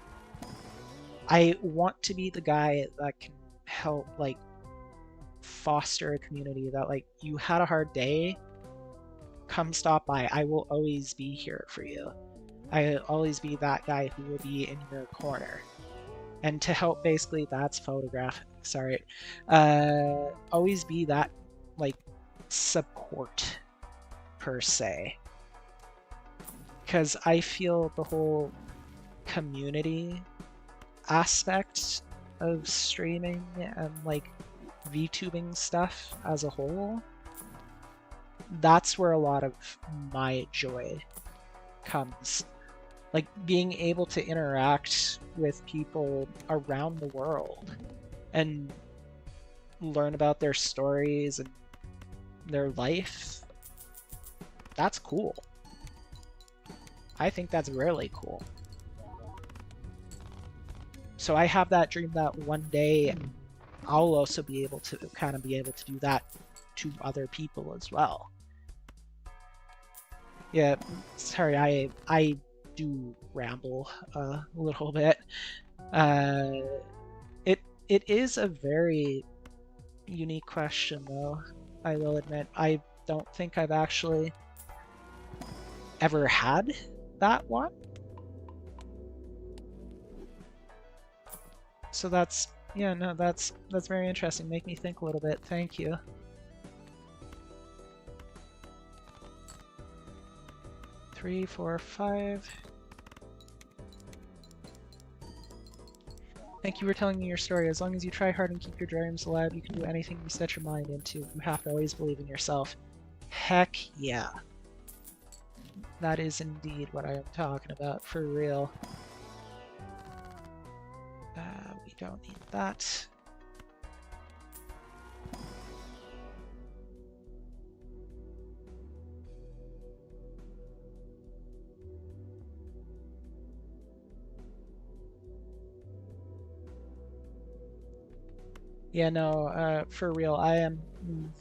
I want to be the guy that can help like foster a community that like you had a hard day, come stop by. I will always be here for you. I'll always be that guy who will be in your corner. And to help basically that's photographic, sorry. Always be that like support per se. Because I feel the whole community aspect of streaming and like VTubing stuff as a whole, that's where a lot of my joy comes. Like being able to interact with people around the world and learn about their stories and their life, that's cool. I think that's really cool. So I have that dream that one day I'll also be able to kind of be able to do that to other people as well. Yeah, sorry, I do ramble a little bit. Uh, it is a very unique question, though. I will admit, I don't think I've actually ever had that one. So that's yeah, no, that's very interesting. Make me think a little bit. Thank you. Three, four, five. Thank you for telling me your story. As long as you try hard and keep your dreams alive, you can do anything you set your mind into. You have to always believe in yourself. Heck yeah. That is indeed what I am talking about, for real. We don't need that. Yeah, no, for real, I am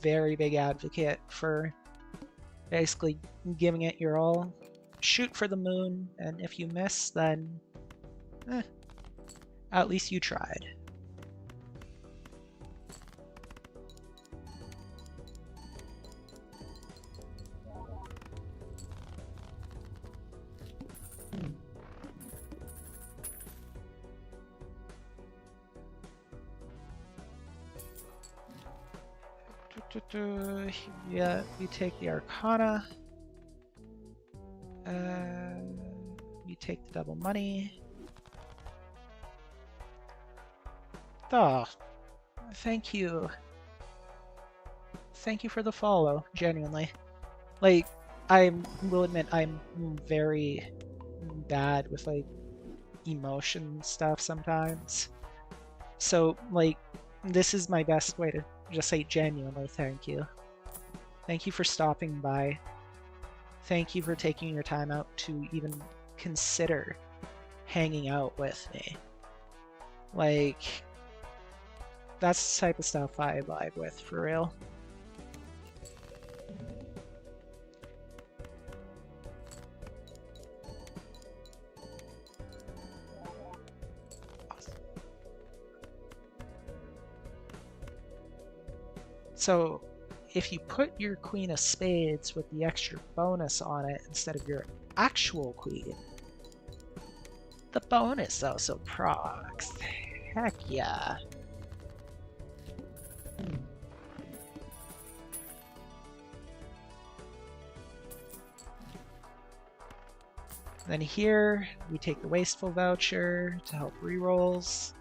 very big advocate for basically giving it your all. Shoot for the moon, and if you miss, then at least you tried. Yeah, we take the Arcana. We take the double money. Oh, thank you. Thank you for the follow, genuinely. Like, I will admit I'm very bad with like emotion stuff sometimes. So like, this is my best way to just say genuinely thank you. Thank you for stopping by. Thank you for taking your time out to even consider hanging out with me. Like, that's the type of stuff I vibe with, for real. So, if you put your Queen of Spades with the extra bonus on it instead of your actual queen, the bonus also procs. Heck yeah. Then here, we take the Wasteful Voucher to help rerolls.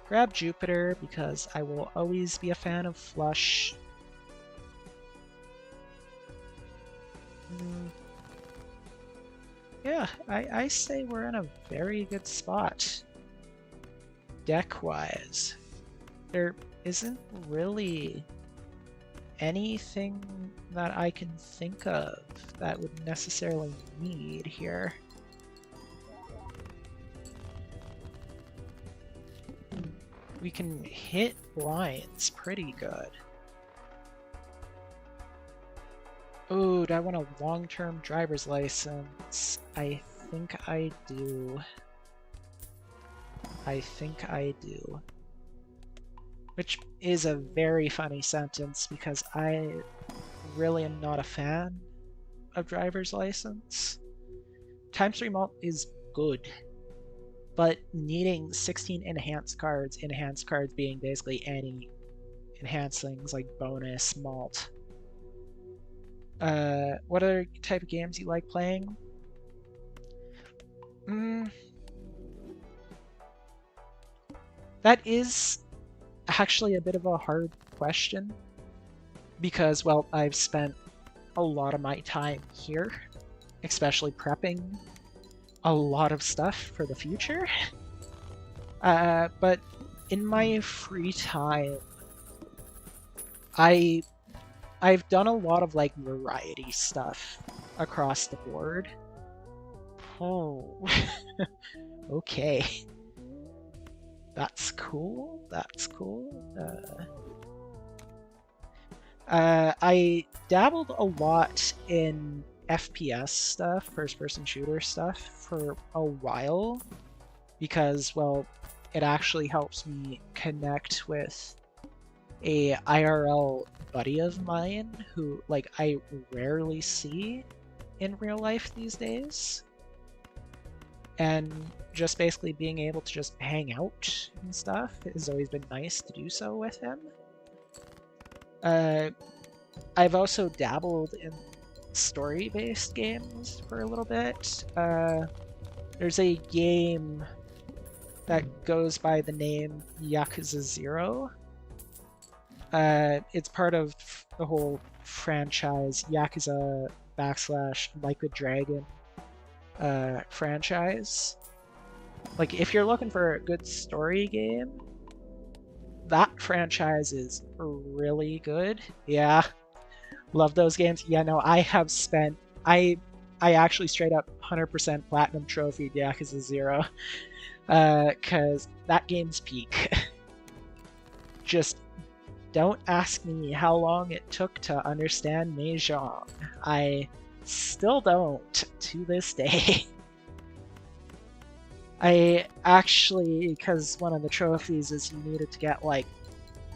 Grab Jupiter because I will always be a fan of Flush. Yeah, I say we're in a very good spot. Deck-wise, there isn't really anything that I can think of that would necessarily need here. We can hit blinds pretty good. Oh, do I want a long-term driver's license? I think I do. I think I do. Which is a very funny sentence because I really am not a fan of driver's license. Times 3 malt is good, but needing 16 enhanced cards being basically any enhanced things like bonus, malt. What other type of games you like playing? That is actually a bit of a hard question because, well, I've spent a lot of my time here, especially prepping a lot of stuff for the future. But in my free time, I've done a lot of like variety stuff across the board. Oh, okay. That's cool. That's cool. I dabbled a lot in FPS stuff, first-person shooter stuff, for a while because, well, it actually helps me connect with a IRL buddy of mine who, like, I rarely see in real life these days. And just basically being able to just hang out and stuff has always been nice to do so with him. I've also dabbled in story-based games for a little bit. There's a game that goes by the name Yakuza 0. It's part of the whole franchise Yakuza / Like a Dragon franchise. Like, if you're looking for a good story game, that franchise is really good. Yeah, love those games. Yeah, no, I have spent... I actually straight up 100% platinum trophy Yakuza 0. Because that game's peak. Just don't ask me how long it took to understand Mahjong. I still don't to this day. I actually, because one of the trophies is you needed to get like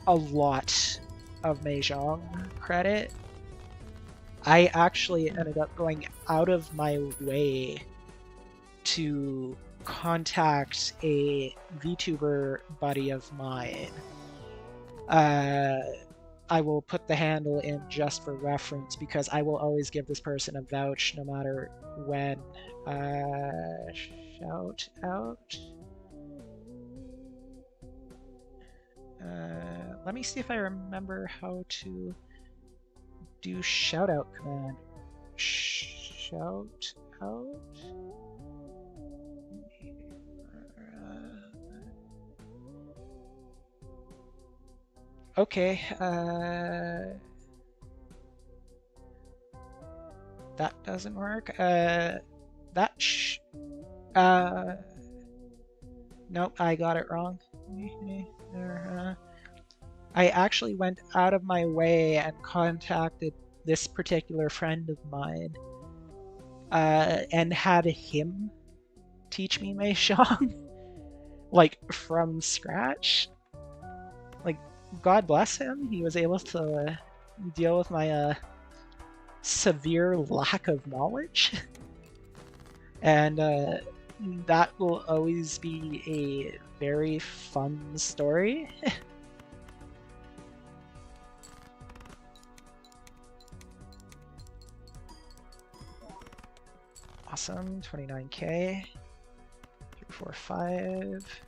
a lot of Mahjong credit, I actually ended up going out of my way to contact a VTuber buddy of mine. I will put the handle in just for reference because I will always give this person a vouch no matter when. Shout out. Let me see if I remember how to do shout out command. Shout out. Okay, that doesn't work. Uh, nope, I got it wrong. I actually went out of my way and contacted this particular friend of mine, and had him teach me Meishong, like from scratch. Like, God bless him, he was able to deal with my severe lack of knowledge, and that will always be a very fun story. Awesome, 29k. 3, 4, 5.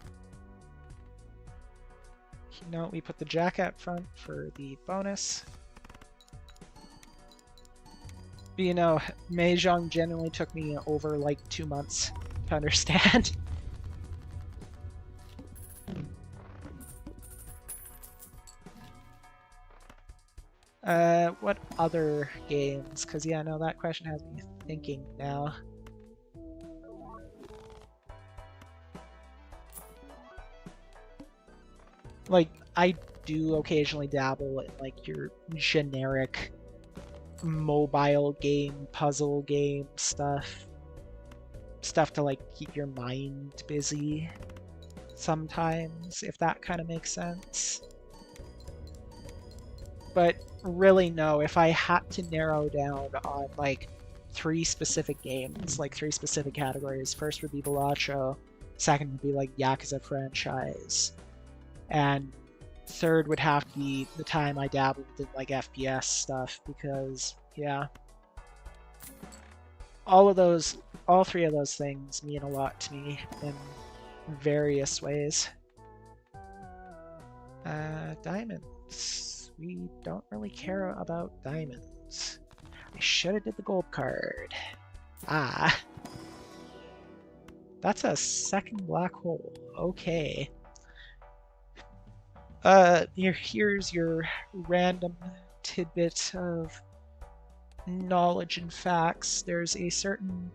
No, we put the jack up front for the bonus. But you know, Mahjong genuinely took me over like 2 months to understand. What other games? Because yeah, no, that question has me thinking now. Like, I do occasionally dabble in like your generic mobile game, puzzle game stuff. Stuff to like keep your mind busy sometimes, if that kind of makes sense. But really, no, if I had to narrow down on like 3 specific games, like 3 specific categories, first would be Balatro, second would be like Yakuza franchise, and third would have to be the time I dabbled in like FPS stuff, because yeah, all 3 of those things mean a lot to me in various ways. Diamonds. We don't really care about diamonds. I should have did the gold card. Ah. That's a second black hole. Okay. Here's your random tidbit of knowledge and facts. There's a certain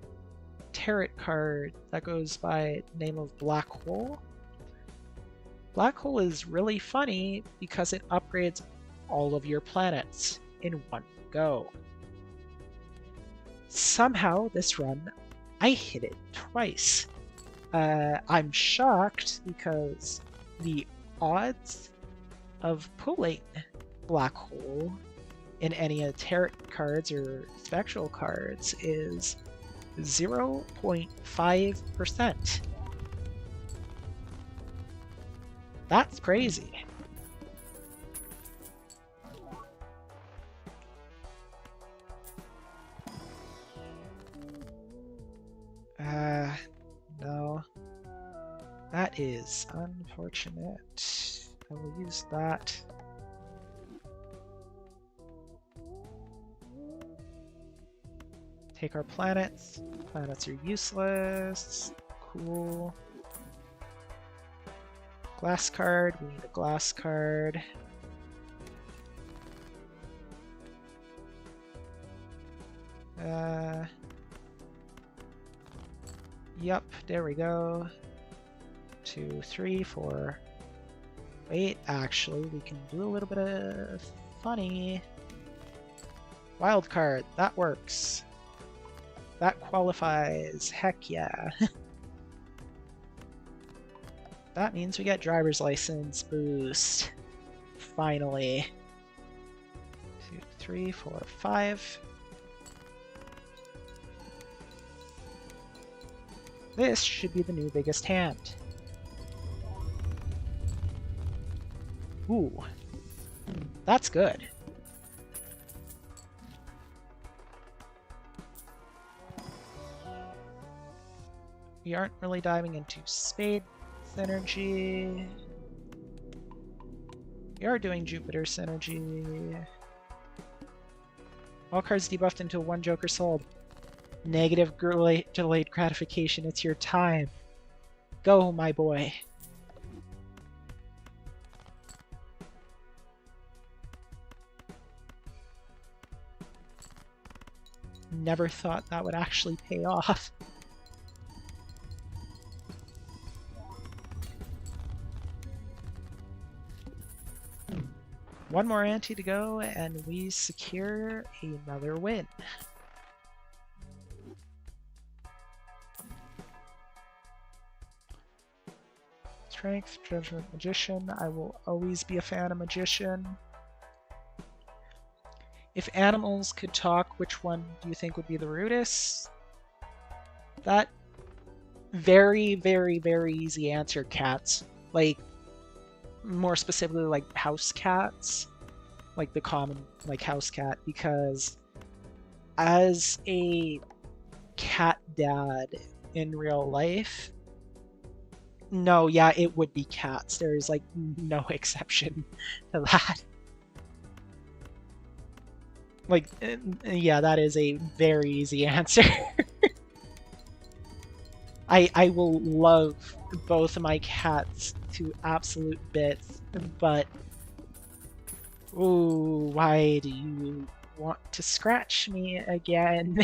tarot card that goes by the name of Black Hole. Black Hole is really funny because it upgrades all of your planets in one go. Somehow, this run, I hit it twice. I'm shocked because the odds of pulling Black Hole in any of the tarot cards or spectral cards is 0.5%. That's crazy. No. That is unfortunate. I will use that. Take our planets. Planets are useless. Cool. Glass card. We need a glass card. Yep, there we go. 2, 3, 4. Wait, actually, we can do a little bit of funny. Wild card, that works. That qualifies, heck yeah. That means we get driver's license boost. Finally. 2, 3, 4, 5. This should be the new biggest hand. Ooh. That's good. We aren't really diving into spade synergy. We are doing Jupiter synergy. All cards debuffed into 1 Joker sold. Negative delayed gratification, it's your time. Go, my boy. Never thought that would actually pay off. One more ante to go, and we secure another win. Strength, Judgment, Magician. I will always be a fan of Magician. If animals could talk, which one do you think would be the rudest? That very, very, very easy answer, cats. Like, more specifically, like house cats. Like the common, like, house cat. Because as a cat dad in real life, no, yeah, it would be cats. There is, like, no exception to that. Like, yeah, that is a very easy answer. I will love both of my cats to absolute bits, but ooh, why do you want to scratch me again?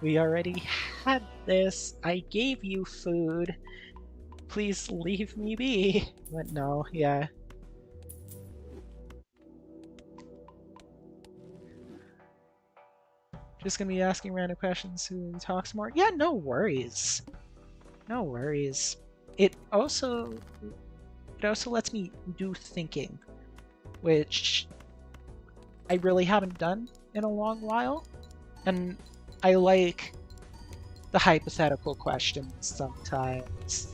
We already had this. I gave you food. Please leave me be. But no, yeah. Just gonna be asking random questions who talks more. Yeah, no worries. No worries. It also lets me do thinking, which I really haven't done in a long while. And I like the hypothetical questions sometimes.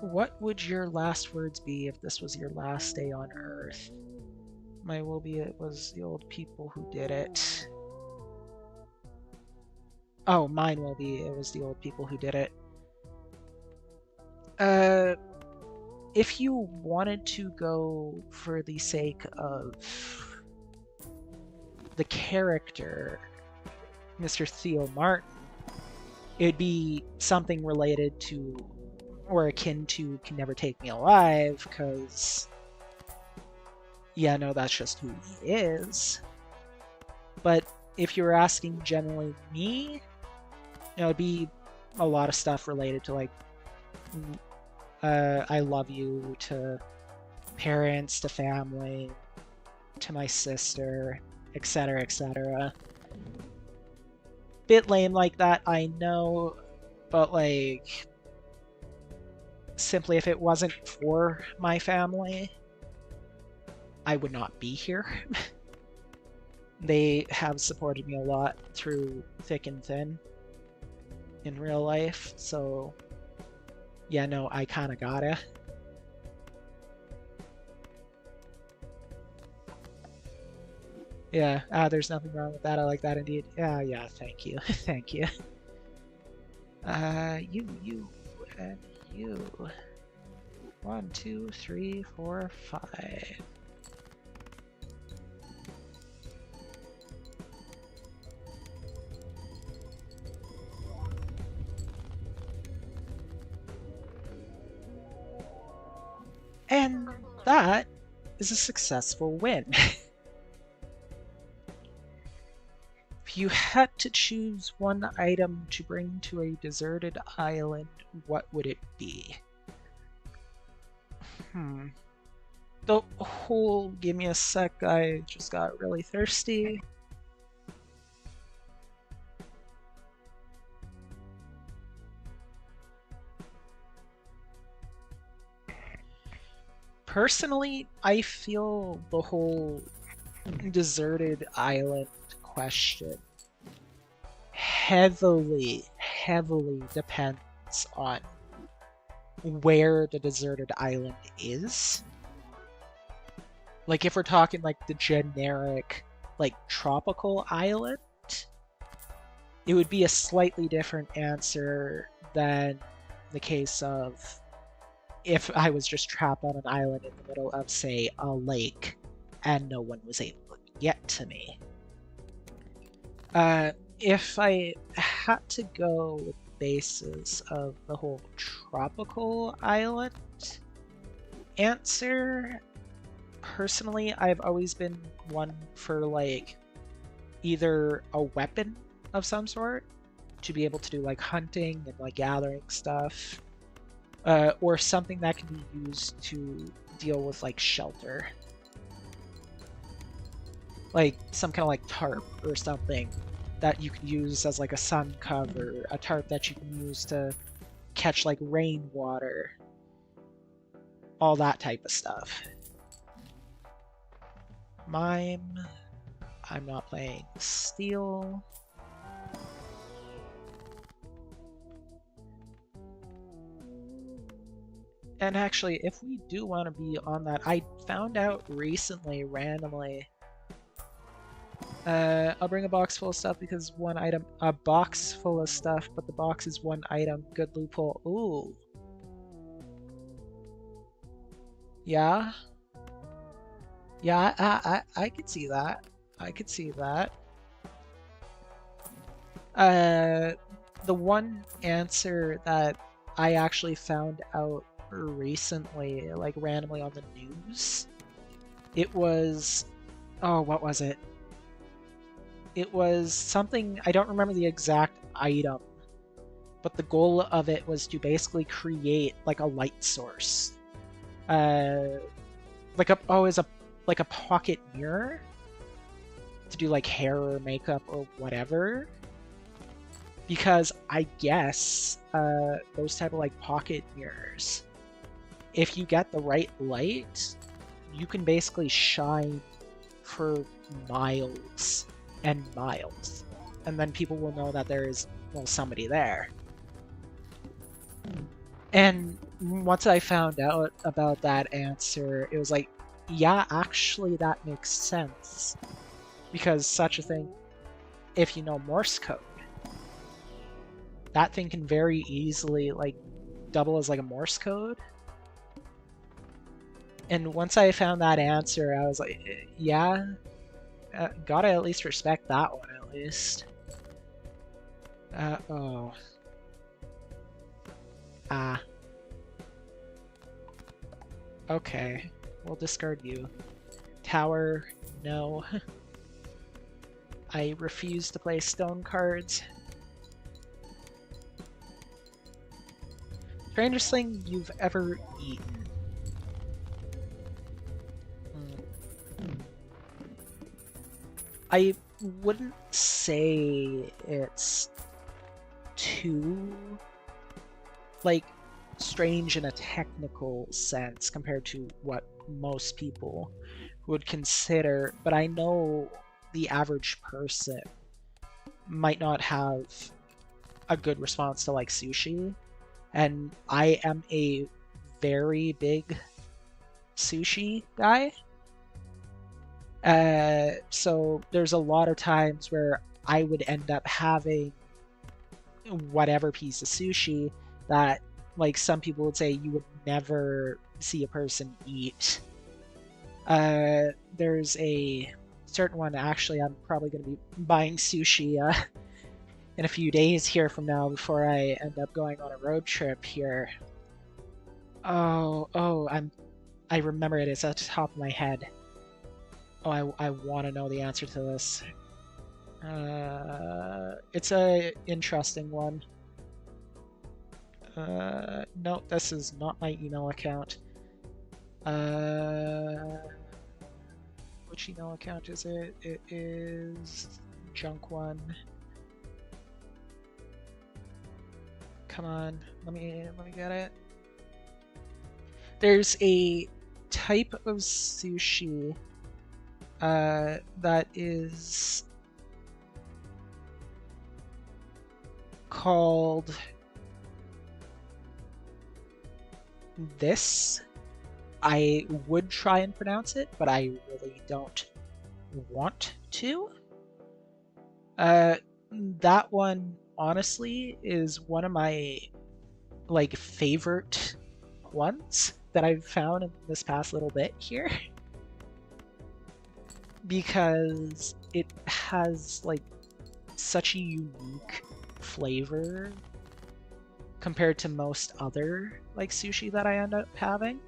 What would your last words be if this was your last day on Earth? My will be it was the old people who did it. Oh, mine will be it was the old people who did it. If you wanted to go for the sake of the character, Mr. Theo Martyn, it'd be something related to or akin to Can Never Take Me Alive, because yeah, no, that's just who he is. But if you were asking generally me, it'd be a lot of stuff related to, like, I love you, to parents, to family, to my sister, etc., etc. Bit lame like that, I know, but, like, simply if it wasn't for my family, I would not be here. They have supported me a lot through thick and thin in real life, so yeah, no, I kinda gotta. Yeah, there's nothing wrong with that. I like that indeed. Yeah, thank you. Thank you. You, and you. 1, 2, 3, 4, 5. And that is a successful win. If you had to choose one item to bring to a deserted island, what would it be? The whole, give me a sec, I just got really thirsty. Personally, I feel the whole deserted island question heavily depends on where the deserted island is. Like, if we're talking like the generic, like, tropical island, it would be a slightly different answer than the case of if I was just trapped on an island in the middle of, say, a lake and no one was able to get to me. if I had to go with the basis of the whole tropical island answer, personally, I've always been one for like either a weapon of some sort to be able to do like hunting and like gathering stuff, or something that can be used to deal with like shelter. Like some kind of like tarp or something that you can use as like a sun cover, a tarp that you can use to catch like rainwater, all that type of stuff. Mime, I'm not playing steel. And actually, if we do want to be on that, I found out recently, randomly, I'll bring a box full of stuff because one item, a box full of stuff, but the box is one item. Good loophole. Ooh. Yeah. Yeah, I could see that. I could see that. The one answer that I actually found out recently, like randomly on the news, it was, oh, what was it? It was something, I don't remember the exact item, but the goal of it was to basically create like a light source. Like a, oh, is a, like a pocket mirror to do like hair or makeup or whatever. Because I guess those type of like pocket mirrors, if you get the right light, you can basically shine for miles and miles, and then people will know that there is, well, somebody there. And once I found out about that answer, it was like, yeah, actually that makes sense, because such a thing, if you know Morse code, that thing can very easily like double as like a Morse code. And once I found that answer, I was like, yeah, gotta at least respect that one at least. Oh. Ah. Okay, we'll discard you. Tower, no. I refuse to play stone cards. Strangest thing you've ever eaten? I wouldn't say it's too, like, strange in a technical sense compared to what most people would consider, but I know the average person might not have a good response to like sushi, and I am a very big sushi guy. So there's a lot of times where I would end up having whatever piece of sushi that, like, some people would say you would never see a person eat. There's a certain one, actually, I'm probably going to be buying sushi in a few days here from now before I end up going on a road trip here. Oh, I remember it. It's at the top of my head. Oh, I want to know the answer to this. It's a interesting one. No, this is not my email account. Which email account is it? It is junk one. Come on, let me get it. There's a type of sushi that is called this. I would try and pronounce it, but I really don't want to. That one, honestly, is one of my like favorite ones that I've found in this past little bit here. Because it has like such a unique flavor compared to most other like sushi that I end up having.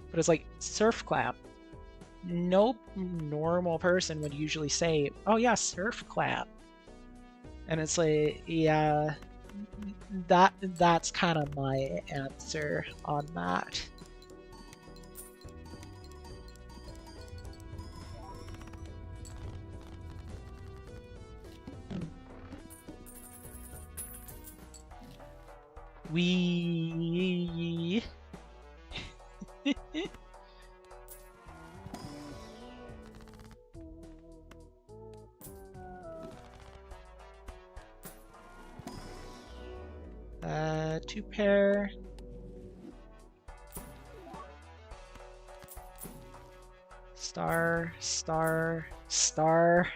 But it's like surf clam. No normal person would usually say, "Oh yeah, surf clam," and it's like, yeah, that's kind of my answer on that. We 2 pair. Star, star, star.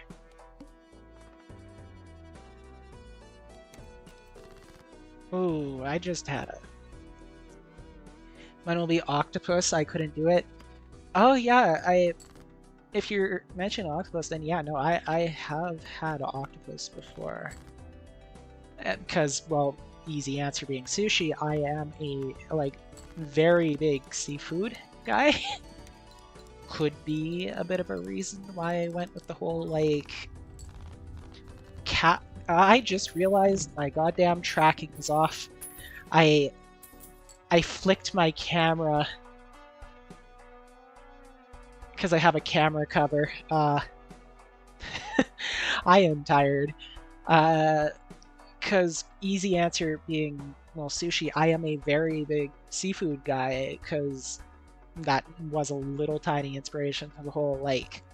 Ooh, I just had a... Mine will be octopus, I couldn't do it. Oh yeah, if you're mentioning octopus, then yeah, no, I have had octopus before. Because, well, easy answer being sushi, I am a, like, very big seafood guy. Could be a bit of a reason why I went with the whole, like, cat... I just realized my goddamn tracking was off. I flicked my camera because I have a camera cover. I am tired. Because easy answer being, well, sushi, I am a very big seafood guy because that was a little tiny inspiration for the whole, like,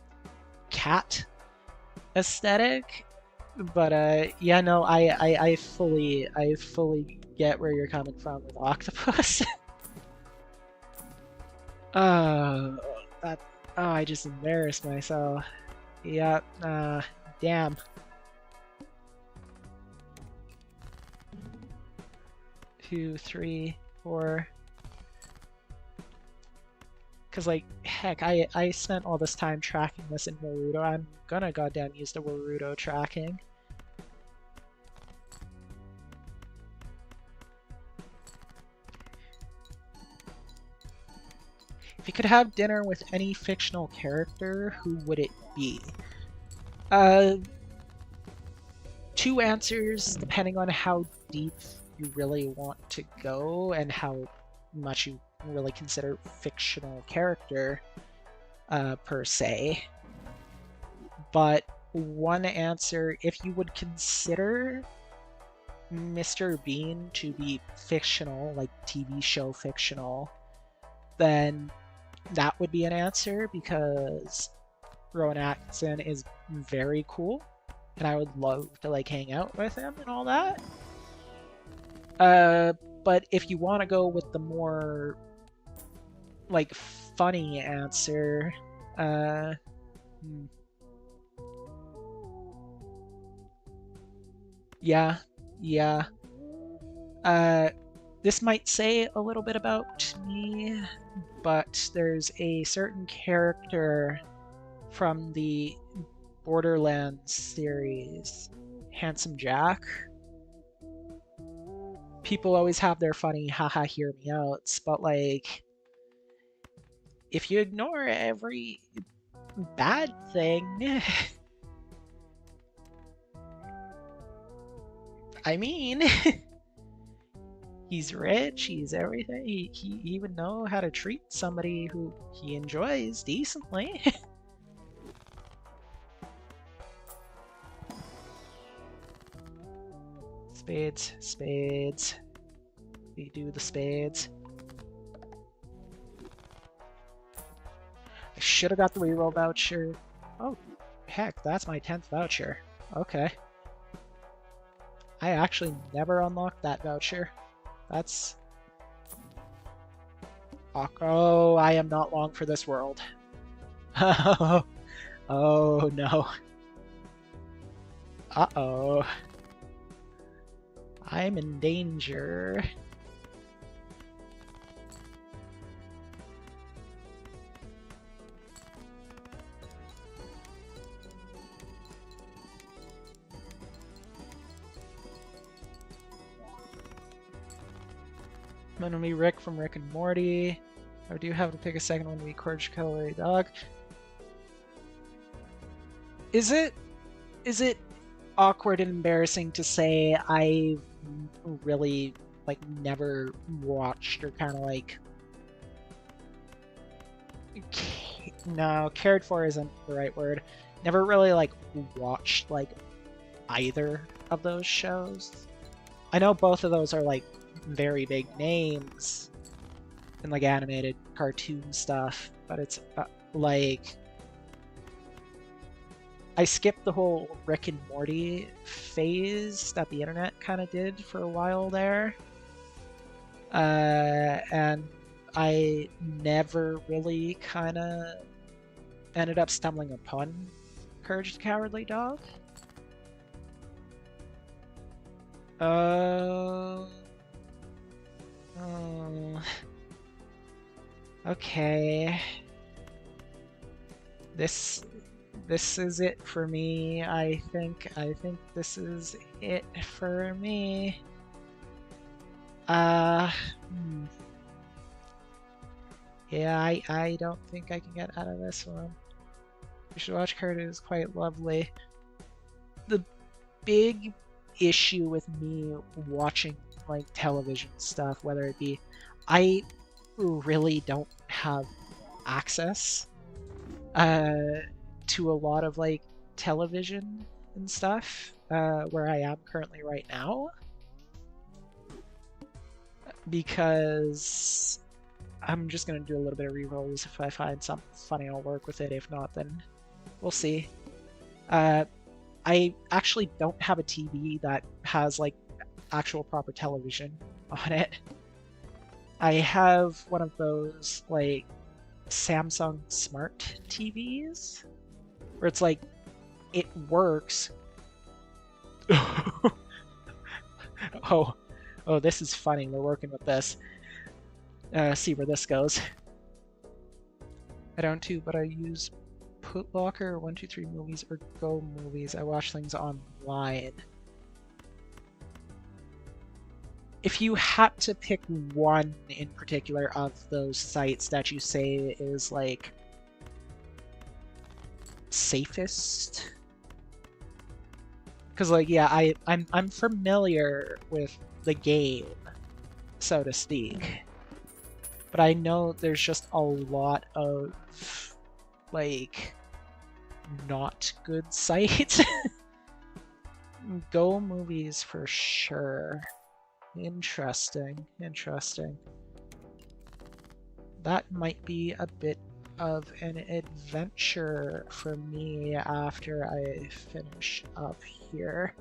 cat aesthetic. But yeah, no, I fully get where you're coming from with octopus. Oh, that, oh, I just embarrassed myself. Yeah, damn. 2, 3, 4. Because, like, heck, I spent all this time tracking this in Naruto. I'm gonna goddamn use the Naruto tracking. If you could have dinner with any fictional character, who would it be? 2 answers, depending on how deep you really want to go and how much you really consider fictional character, per se. But 1 answer, if you would consider Mr. Bean to be fictional, like TV show fictional, then that would be an answer because Rowan Atkinson is very cool and I would love to like hang out with him and all that. But if you want to go with the more like funny answer, yeah, yeah. This might say a little bit about me, but there's a certain character from the Borderlands series, Handsome Jack. People always have their funny haha hear me outs, but like, if you ignore every bad thing, I mean, he's rich, he's everything, he would know how to treat somebody who he enjoys decently. Spades, spades. We do the spades. I should have got the reroll voucher. Oh, heck, that's my 10th voucher. Okay. I actually never unlocked that voucher. That's... Oh, I am not long for this world. Oh, oh no. Uh-oh. I'm in danger. I'm gonna be Rick from Rick and Morty. I do have to pick a second one to be Courage to Kill a Dog. Is it awkward and embarrassing to say I really like never watched or kind of like no, cared for isn't the right word. Never really like watched like either of those shows. I know both of those are like very big names in like animated cartoon stuff, but it's like I skipped the whole Rick and Morty phase that the internet kind of did for a while there. And I never really kind of ended up stumbling upon Courage the Cowardly Dog. Oh. Okay. This is it for me. I think this is it for me. Yeah, I don't think I can get out of this one. You should watch Kurt, it is quite lovely. The big issue with me watching like television stuff, whether it be I really don't have access to a lot of like television and stuff where I am currently right now, because I'm just gonna do a little bit of rerolls. If I find something funny, I'll work with it. If not, then we'll see. I actually don't have a TV that has like actual proper television on it. I have one of those like Samsung smart TVs where it's like it works. Oh, this is funny. We're working with this. See where this goes. I don't too, but I use Putlocker, 123 Movies, or Go Movies. I watch things online. If you had to pick one in particular of those sites that you say is like safest, because like yeah, I'm familiar with the game, so to speak, but I know there's just a lot of like not good sites. Go Movies for sure. Interesting. That might be a bit of an adventure for me after I finish up here.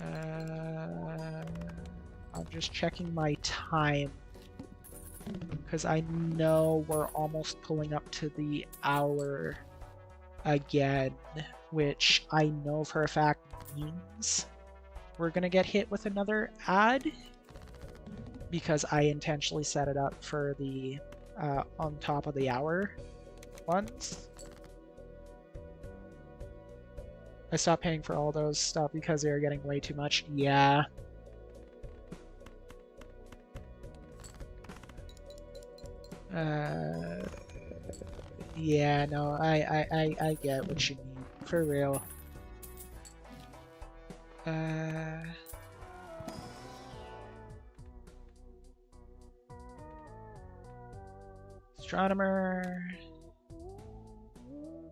I'm just checking my time, because I know we're almost pulling up to the hour again, which I know for a fact means we're gonna get hit with another ad, because I intentionally set it up for the on top of the hour ones. I stopped paying for all those stuff because they were getting way too much. Yeah. Yeah, no, I get what you mean, for real. Astronomer.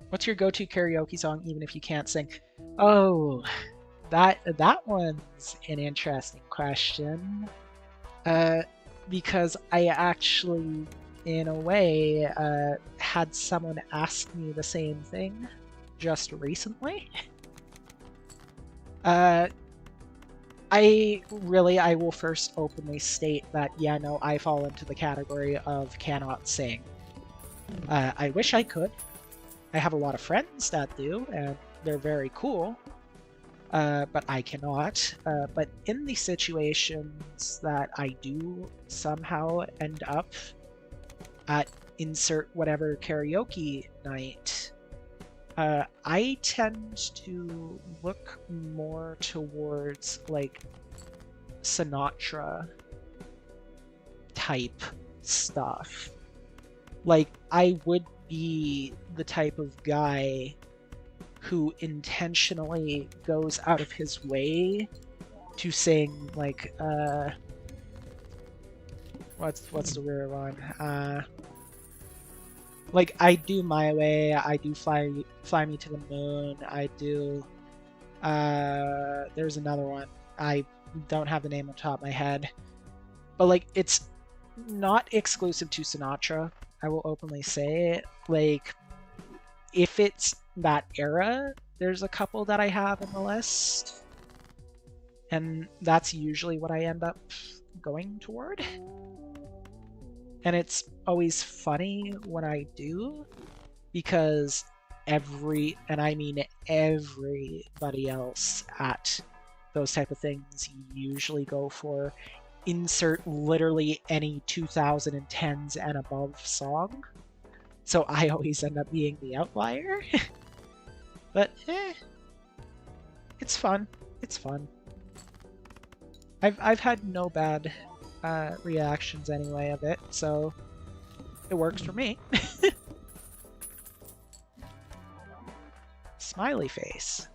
What's your go-to karaoke song, even if you can't sing? Oh, that one's an interesting question. Because I actually, in a way, had someone ask me the same thing just recently. I will first openly state that, yeah, no, I fall into the category of cannot sing. I wish I could. I have a lot of friends that do, and they're very cool, but I cannot. But in the situations that I do somehow end up at insert whatever karaoke night, I tend to look more towards like Sinatra type stuff. Like, I would be the type of guy who intentionally goes out of his way to sing, like, what's the weird one? Like, I do My Way, I do Fly Me to the Moon, I do, there's another one. I don't have the name on top of my head. But, like, it's not exclusive to Sinatra, I will openly say. Like, if it's that era, there's a couple that I have in the list. And that's usually what I end up going toward. And it's always funny when I do, because and I mean everybody else at those type of things usually go for insert literally any 2010s and above song. So I always end up being the outlier. But it's fun. It's fun. I've had no bad reactions anyway of it, so it works for me. Smiley face.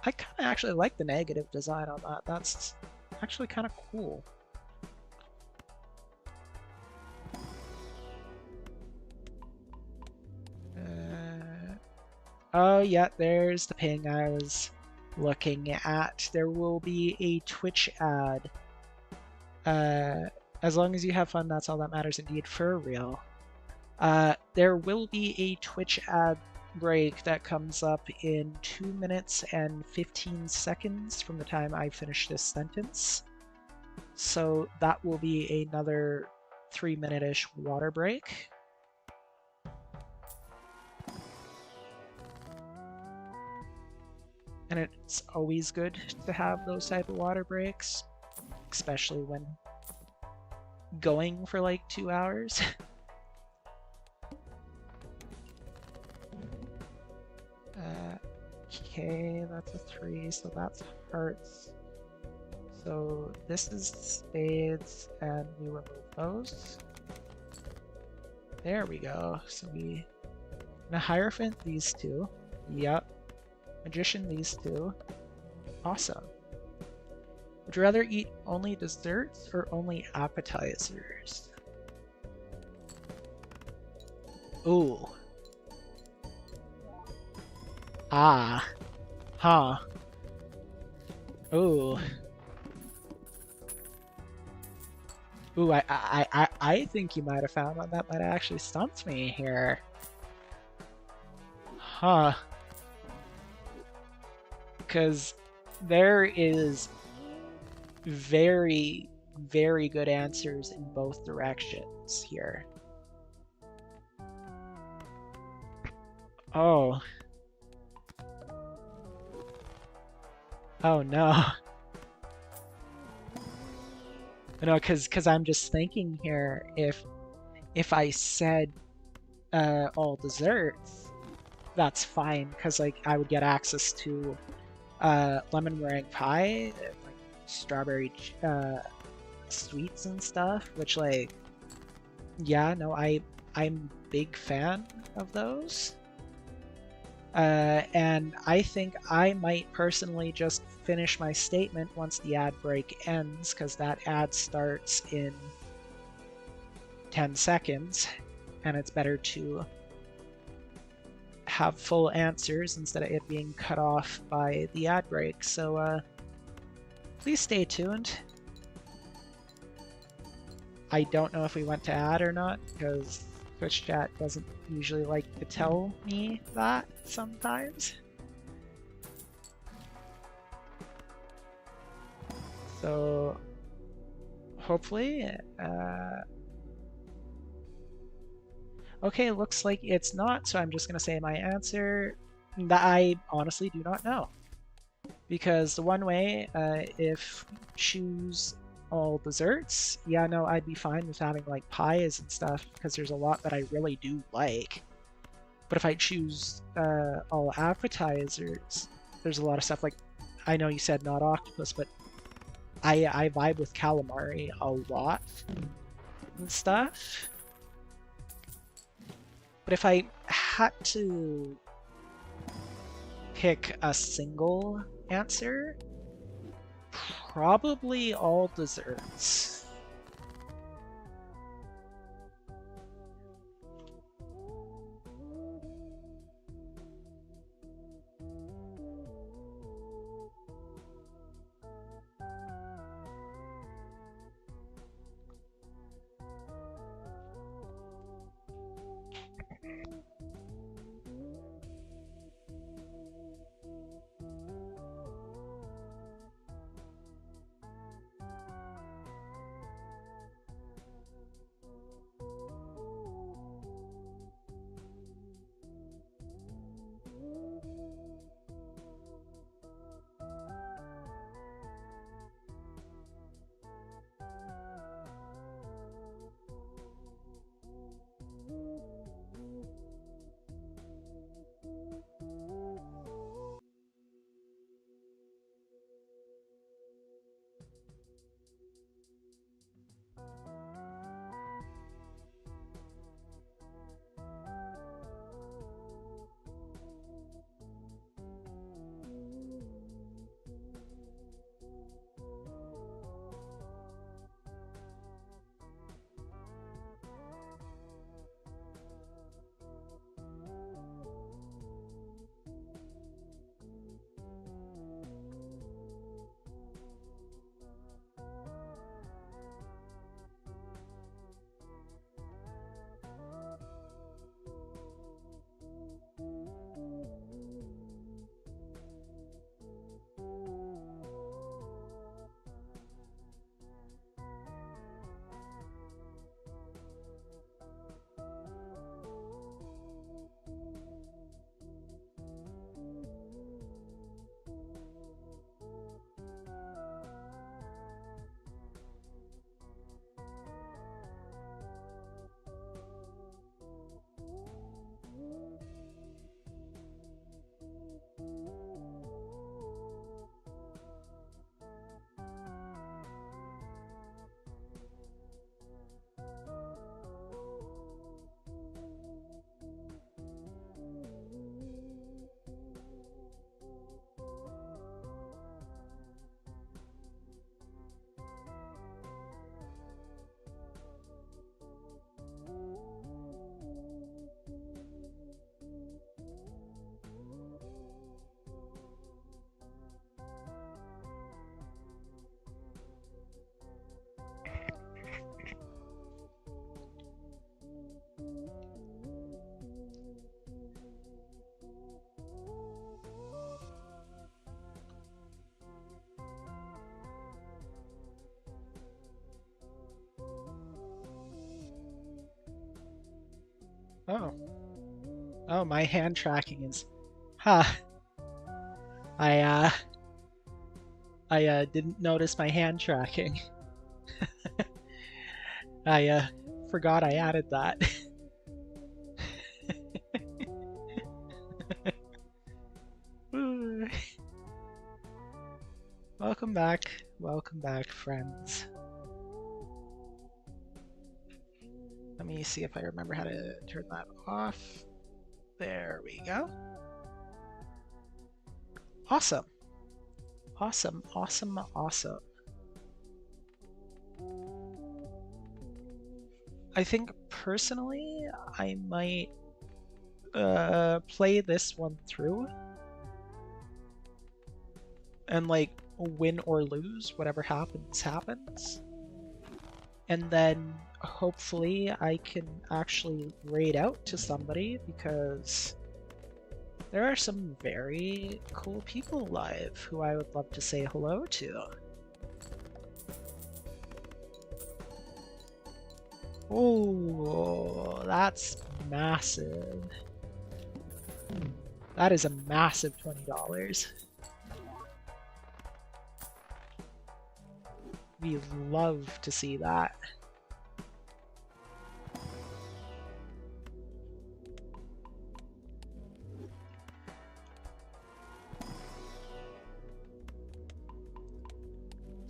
I kind of actually like the negative design on that. That's actually kind of cool. Oh yeah, there's the ping I was looking at. There will be a Twitch ad. As long as you have fun, that's all that matters indeed, for real. There will be a Twitch ad break that comes up in 2 minutes and 15 seconds from the time I finish this sentence. So that will be another 3-minute-ish water break. And it's always good to have those type of water breaks, especially when going for like 2 hours. Okay, that's a 3, so that's hearts. So this is spades, and we remove those. There we go. So we... Now Hierophant, these two. Yep. Magician, these two. Awesome. Would you rather eat only desserts or only appetizers? Ooh. Ah. Huh. Ooh. Ooh, I think you might have found one that might have actually stumped me here. Huh. Because there is very, very good answers in both directions here. Oh. Oh no. No, because I'm just thinking here, if I said all desserts, that's fine, because like I would get access to lemon meringue pie, like strawberry sweets and stuff, which, like, yeah, no, I'm a big fan of those. And I think I might personally just finish my statement once the ad break ends, because that ad starts in 10 seconds, and it's better to have full answers instead of it being cut off by the ad break. So please stay tuned. I don't know if we went to ad or not, because Twitch chat doesn't usually like to tell me that sometimes. So hopefully, okay, looks like it's not, so I'm just gonna say my answer that I honestly do not know. Because the one way, if choose all desserts, yeah, no, I'd be fine with having like pies and stuff, because there's a lot that I really do like. But if I choose all appetizers, there's a lot of stuff like I know you said not octopus, but I vibe with calamari a lot and stuff. But if I had to pick a single answer, probably all desserts. Oh. Oh, my hand tracking is... Huh. I, uh... I didn't notice my hand tracking. I forgot I added that. Welcome back, friends. Let me see if I remember how to turn that off. There we go. Awesome. Awesome, awesome, awesome. I think personally, I might play this one through and like win or lose, whatever happens, happens. And then hopefully I can actually raid out to somebody because there are some very cool people live who I would love to say hello to. Oh, that's massive. That is a massive $20. We love to see that.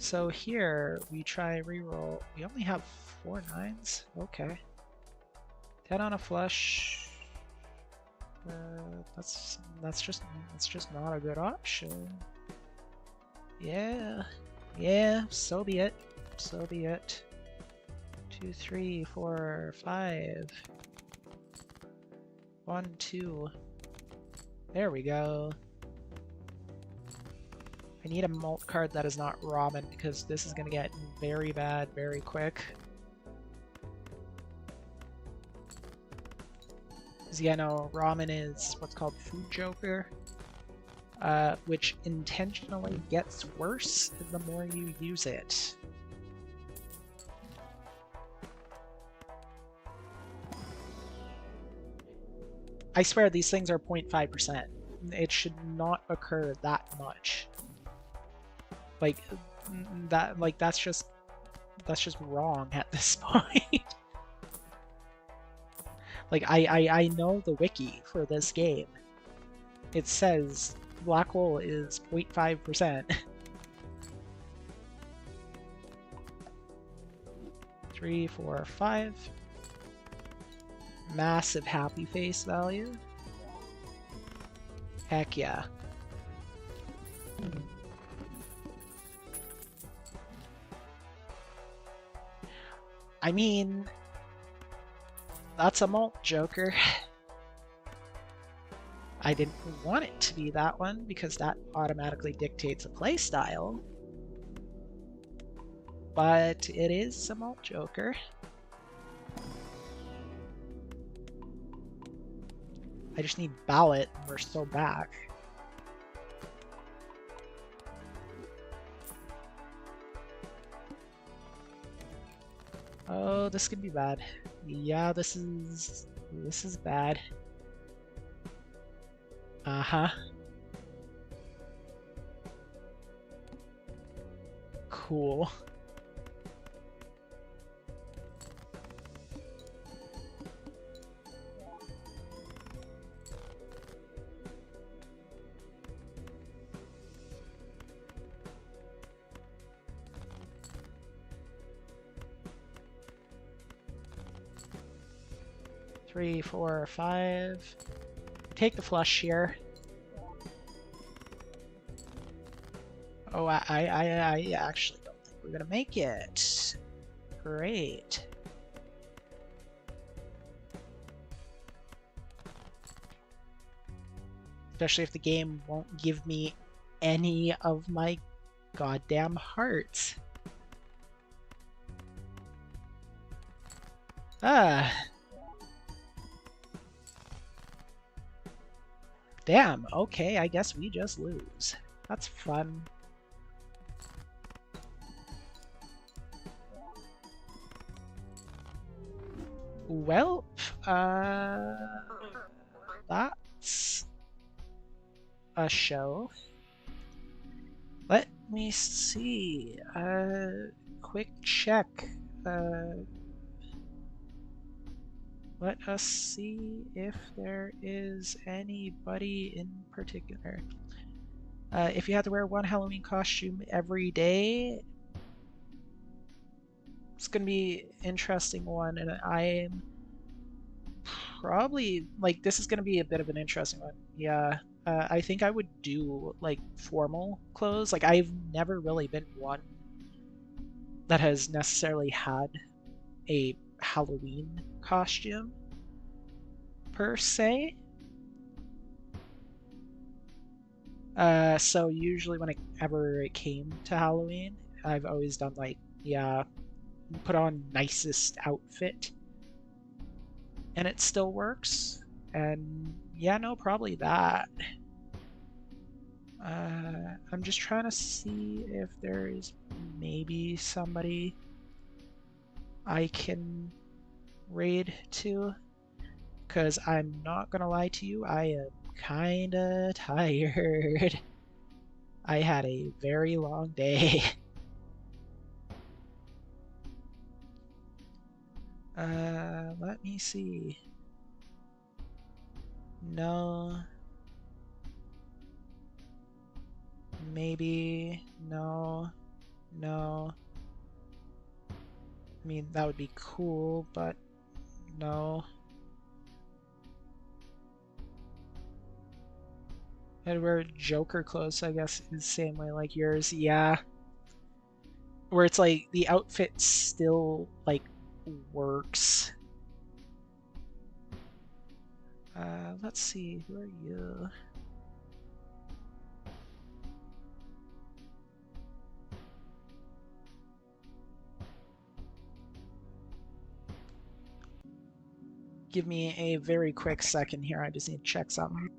So here we try reroll. We only have 4 9s. Okay. 10 on a flush. That's just not a good option. Yeah. Yeah, so be it. So be it. 2, 3, 4, 5. 1, 2. There we go. I need a malt card that is not ramen because this is gonna get very bad very quick. Because yeah, no, ramen is what's called food joker, which intentionally gets worse the more you use it. I swear these things are 0.5%. It should not occur that much. Like that's just wrong at this point. Like I know the wiki for this game. It says black hole is 0.5%. 3, 4, 5. Massive happy face value. Heck yeah. I mean, that's a malt joker. I didn't want it to be that one because that automatically dictates a playstyle. But it is a malt joker. I just need ballot and we're still back. Oh, this could be bad. Yeah, this is bad. Uh-huh. Cool. Three, 4, 5. Take the flush here. Oh, I actually don't think we're gonna make it. Great. Especially if the game won't give me any of my goddamn hearts. Ah. Damn, okay, I guess we just lose. That's fun. Well, that's a show. Let me see. Quick check. Let us see if there is anybody in particular. If you had to wear one Halloween costume every day, it's gonna be an interesting one, and I'm probably like this is gonna be a bit of an interesting one. Yeah, I think I would do like formal clothes. Like I've never really been one that has necessarily had a Halloween costume per se. So usually whenever it came to Halloween, I've always done like, yeah, put on nicest outfit and it still works. And yeah, no, probably that. I'm just trying to see if there is maybe somebody I can raid to, because I'm not gonna lie to you, I am kinda tired. I had a very long day. Let me see. No. Maybe. No. No. I mean, that would be cool, but no. I'd wear Joker clothes, I guess, is the same way like yours. Yeah. Where it's like the outfit still like works. Let's see, who are you? Give me a very quick second here. I just need to check something.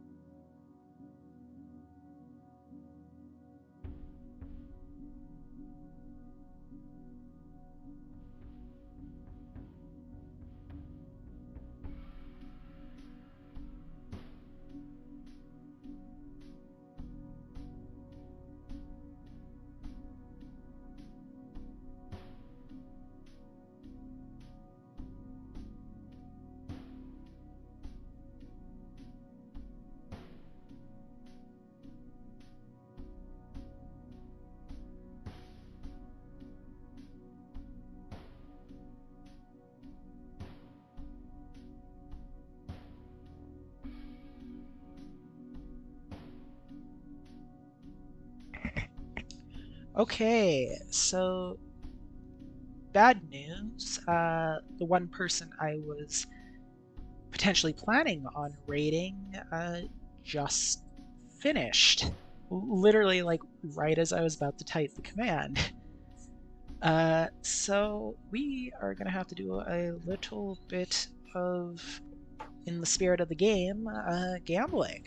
Okay, so bad news. The one person I was potentially planning on raiding just finished. Literally, like, right as I was about to type the command. So we are going to have to do a little bit of, in the spirit of the game, gambling.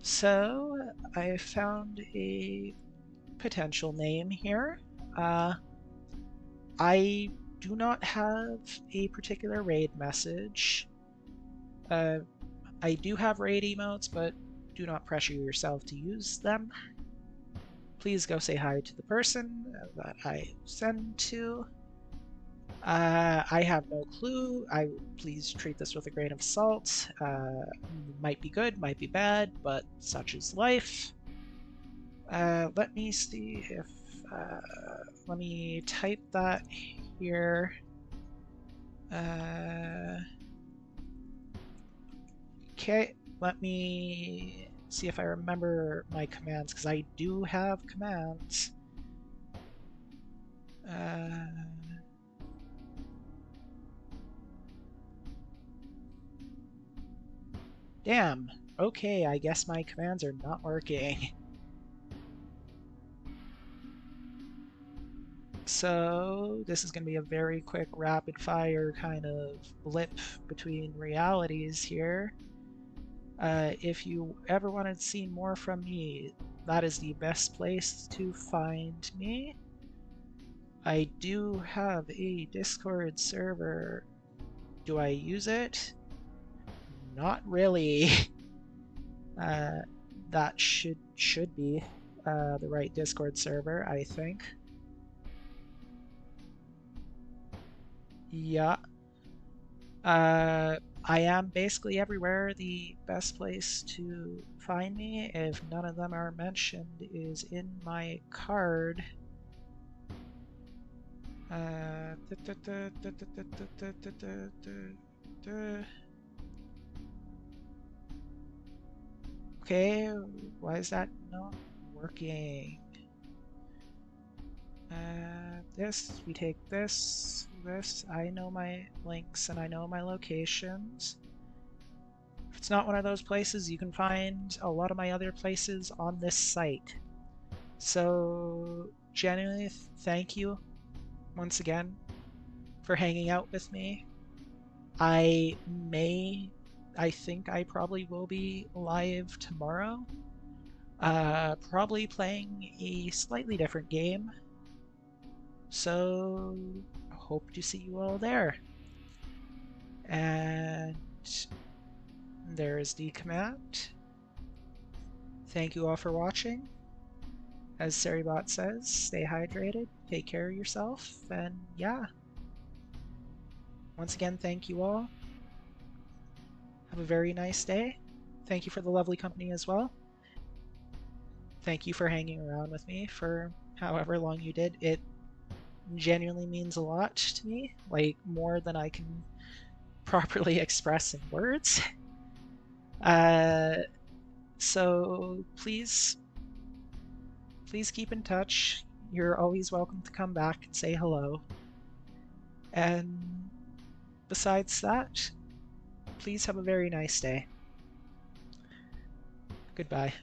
So I found a potential name here. I do not have a particular raid message. I do have raid emotes, but do not pressure yourself to use them. Please go say hi to the person that I send to. I have no clue. Please treat this with a grain of salt. Might be good, might be bad, but such is life. Let me see if let me type that here. Okay, let me see if I remember my commands, because I do have commands. Damn. Okay, I guess my commands are not working. So this is going to be a very quick rapid fire kind of blip between realities here. If you ever wanted to see more from me, that is the best place to find me. I do have a Discord server. Do I use it? Not really. That should be the right Discord server, I think. Yeah. I am basically everywhere. The best place to find me, if none of them are mentioned, is in my card. Okay, why is that not working? We take this. I know my links and I know my locations. If it's not one of those places, you can find a lot of my other places on this site. So, genuinely, thank you once again for hanging out with me. I think I probably will be live tomorrow. Probably playing a slightly different game. So, hope to see you all there. And there's the command. Thank you all for watching. As Seribot says, stay hydrated, take care of yourself, and yeah. Once again, thank you all. Have a very nice day. Thank you for the lovely company as well. Thank you for hanging around with me for however long you did. It genuinely means a lot to me, like more than I can properly express in words. So please keep in touch. You're always welcome to come back and say hello. And besides that, please have a very nice day. Goodbye.